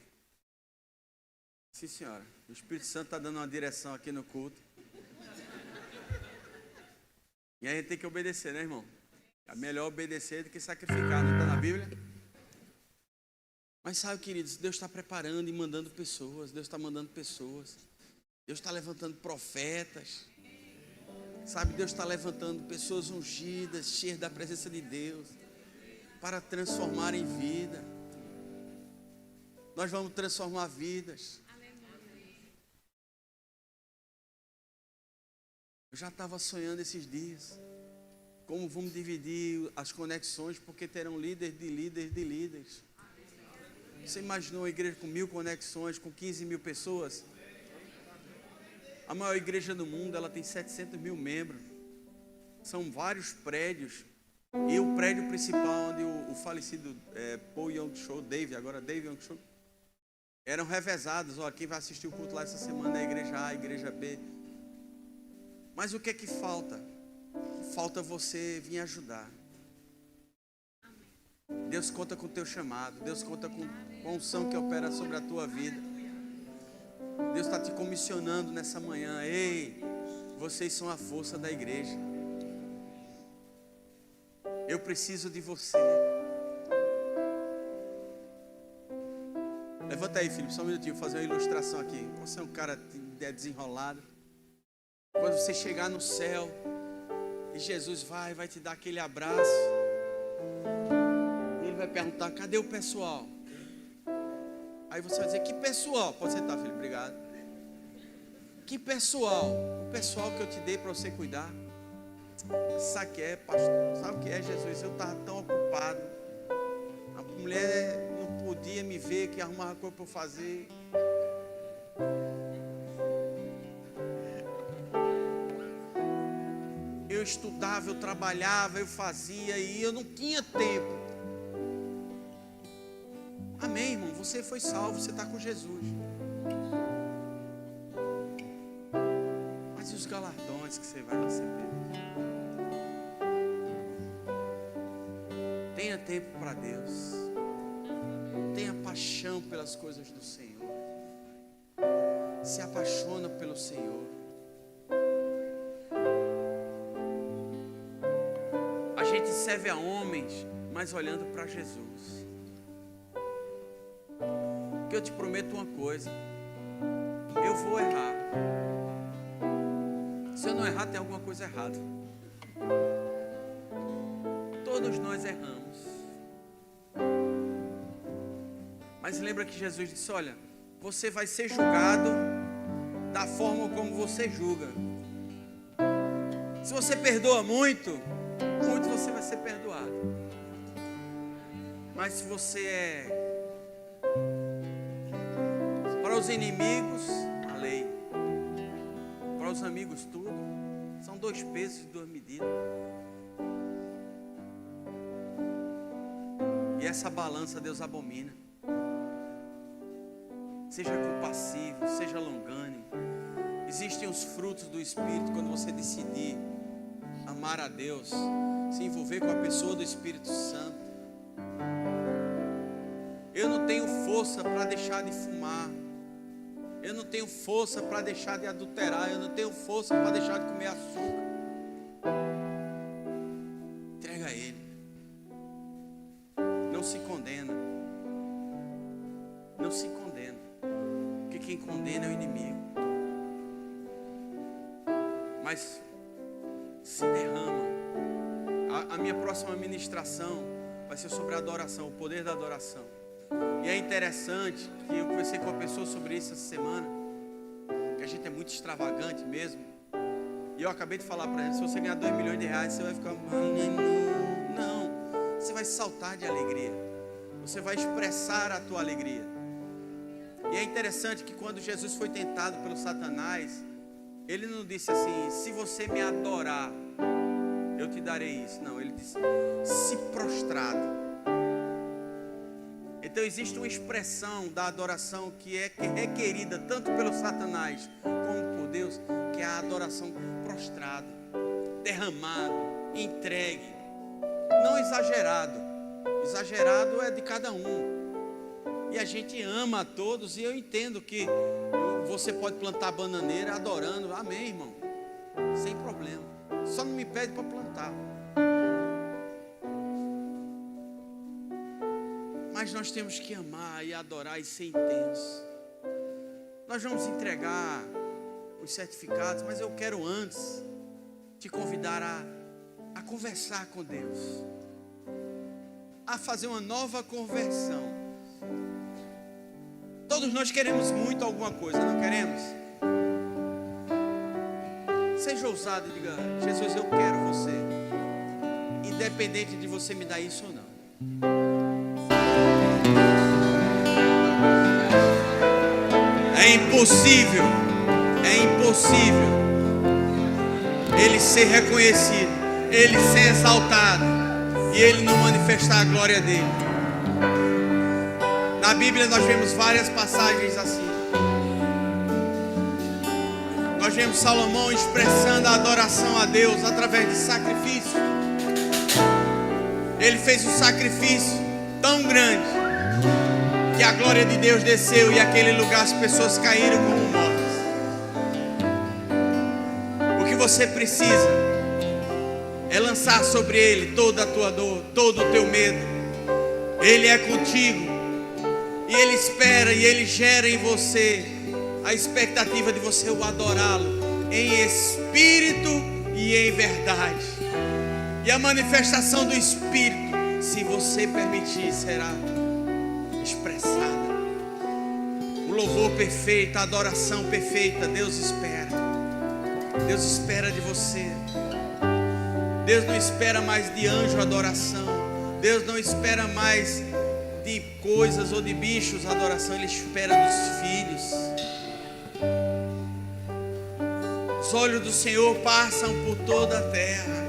Sim, senhora. O Espírito Santo está dando uma direção aqui no culto. E a gente tem que obedecer, né, irmão? É melhor obedecer do que sacrificar, não está na Bíblia? Mas sabe, queridos, Deus está preparando e mandando pessoas. Deus está mandando pessoas. Deus está levantando profetas. Sabe, Deus está levantando pessoas ungidas, cheias da presença de Deus, para transformarem vida. Nós vamos transformar vidas. Eu já estava sonhando esses dias. Como vamos dividir as conexões, porque terão líderes de líderes de líderes. Você imaginou uma igreja com 1000 conexões, com 15 mil pessoas? A maior igreja do mundo, ela tem 700 mil membros. São vários prédios. E o prédio principal, onde o falecido Paul Young-Cho, agora Dave Young-Cho, eram revezados. Ó, quem vai assistir o culto lá essa semana é a igreja A, a igreja B. Mas o que é que falta? Falta você vir ajudar. Deus conta com o teu chamado. Deus conta com a unção que opera sobre a tua vida. Deus está te comissionando nessa manhã. Ei, vocês são a força da igreja. Eu preciso de você. Levanta aí, Felipe, só um minutinho, vou fazer uma ilustração aqui. Você é um cara desenrolado. Quando você chegar no céu e Jesus vai te dar aquele abraço, ele vai perguntar, cadê o pessoal? Aí você vai dizer, que pessoal? Pode sentar, filho, obrigado. Que pessoal? O pessoal que eu te dei para você cuidar. Sabe o que é, pastor? Sabe o que é, Jesus? Eu estava tão ocupado. A mulher não podia me ver, que arrumava coisa para eu fazer. Eu estudava, eu trabalhava, eu fazia e eu não tinha tempo. Amém, irmão? Você foi salvo, você está com Jesus. Mas e os galardões que você vai receber? Tenha tempo para Deus. Tenha paixão pelas coisas do Senhor. Se apaixona pelo Senhor. A gente serve a homens, mas olhando para Jesus. Que eu te prometo uma coisa. Eu vou errar. Se eu não errar, tem alguma coisa errada. Todos nós erramos. Mas lembra que Jesus disse, olha, você vai ser julgado da forma como você julga. Se você perdoa muito, muito você vai ser perdoado. Mas se você é para os inimigos, a lei. Para os amigos, tudo. São 2 pesos e 2 medidas. E essa balança Deus abomina. Seja compassivo, seja longânimo. Existem os frutos do Espírito quando você decidir amar a Deus, se envolver com a pessoa do Espírito Santo. Eu não tenho força para deixar de fumar. Eu não tenho força para deixar de adulterar. Eu não tenho força para deixar de comer açúcar. Entrega a Ele. Não se condena. Não se condena. Porque quem condena é o inimigo. Mas se derrama. A minha próxima ministração vai ser sobre a adoração, o poder da adoração. E é interessante que eu conversei com uma pessoa sobre isso essa semana, que a gente é muito extravagante mesmo. E eu acabei de falar para ele, se você ganhar 2 milhões de reais, você vai ficar... Não, você vai saltar de alegria. Você vai expressar a tua alegria. E é interessante que quando Jesus foi tentado pelo Satanás, ele não disse assim, se você me adorar, eu te darei isso. Não, ele disse, se prostrado. Então existe uma expressão da adoração que é requerida tanto pelo Satanás como por Deus, que é a adoração prostrada, derramado, entregue, não exagerado. Exagerado é de cada um. E a gente ama a todos, e eu entendo que você pode plantar bananeira adorando. Amém, irmão? Sem problema. Só não me pede para plantar. Mas nós temos que amar e adorar e ser intenso. Nós vamos entregar os certificados, mas eu quero antes te convidar a conversar com Deus, a fazer uma nova conversão. Todos nós queremos muito alguma coisa, não queremos? Seja ousado e diga, Jesus, eu quero você, independente de você me dar isso ou não. É impossível Ele ser reconhecido, Ele ser exaltado e Ele não manifestar a glória dEle. Na Bíblia nós vemos várias passagens assim. Nós vemos Salomão expressando a adoração a Deus através de sacrifício. Ele fez um sacrifício tão grande que a glória de Deus desceu e aquele lugar as pessoas caíram como mortas. O que você precisa é lançar sobre Ele toda a tua dor, todo o teu medo. Ele é contigo e Ele espera e Ele gera em você a expectativa de você o adorá-lo em espírito e em verdade. E a manifestação do Espírito, se você permitir, será expressada. louvor perfeito, a adoração perfeita, Deus espera. Deus espera de você. Deus não espera mais de anjo a adoração. Deus não espera mais de coisas ou de bichos a adoração. Ele espera dos filhos. Os olhos do Senhor passam por toda a terra,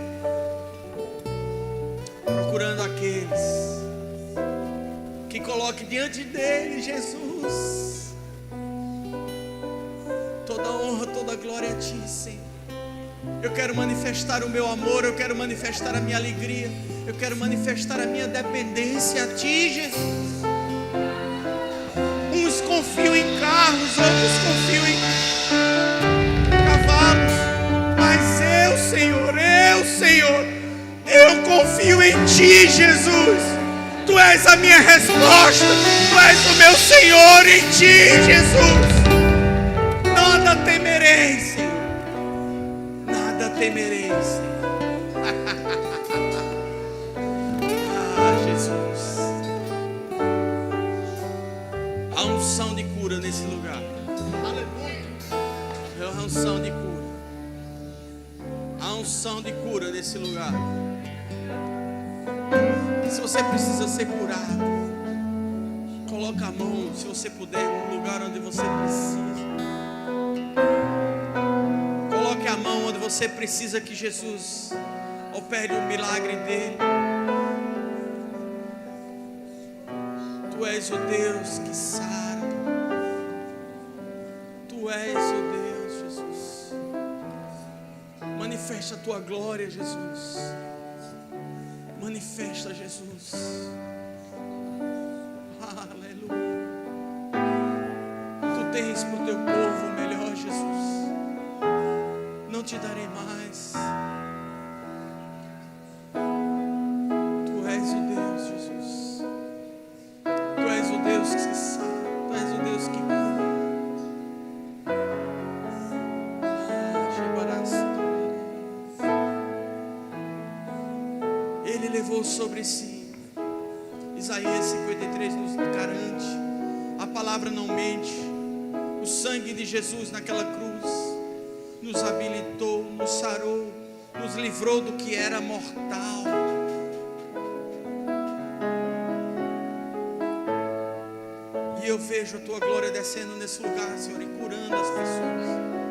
procurando aqueles que coloquem diante dele, Jesus, toda honra, toda glória a ti, Senhor. Eu quero manifestar o meu amor, eu quero manifestar a minha alegria, eu quero manifestar a minha dependência a ti, Jesus. Uns confiam em carros, outros confiam em cavalos, mas Senhor, eu confio em ti, Jesus. Tu és a minha resposta, tu és o meu Senhor. Em ti, Jesus, nada temerei, Senhor, nada temerei, Senhor. Ah, Jesus, a unção de cura nesse lugar. Aleluia. A unção de cura. A unção de cura nesse lugar. Se você precisa ser curado, coloca a mão, se você puder, no lugar onde você precisa. Coloque a mão onde você precisa que Jesus opere o milagre dele. Tu és o Deus que sara. Tu és o Deus, Jesus. Manifesta a tua glória, Jesus. Manifesta, Jesus. Aleluia. Tu tens para o teu povo o melhor, Jesus. Não te darei mais. Tu és o Deus, Jesus. Tu és o Deus que sabe. Tu és o Deus que cura. Ele levou sobre si. Isaías 53 nos garante. A palavra não mente. O sangue de Jesus naquela cruz nos habilitou, nos sarou, nos livrou do que era mortal. E eu vejo a tua glória descendo nesse lugar, Senhor, e curando as pessoas.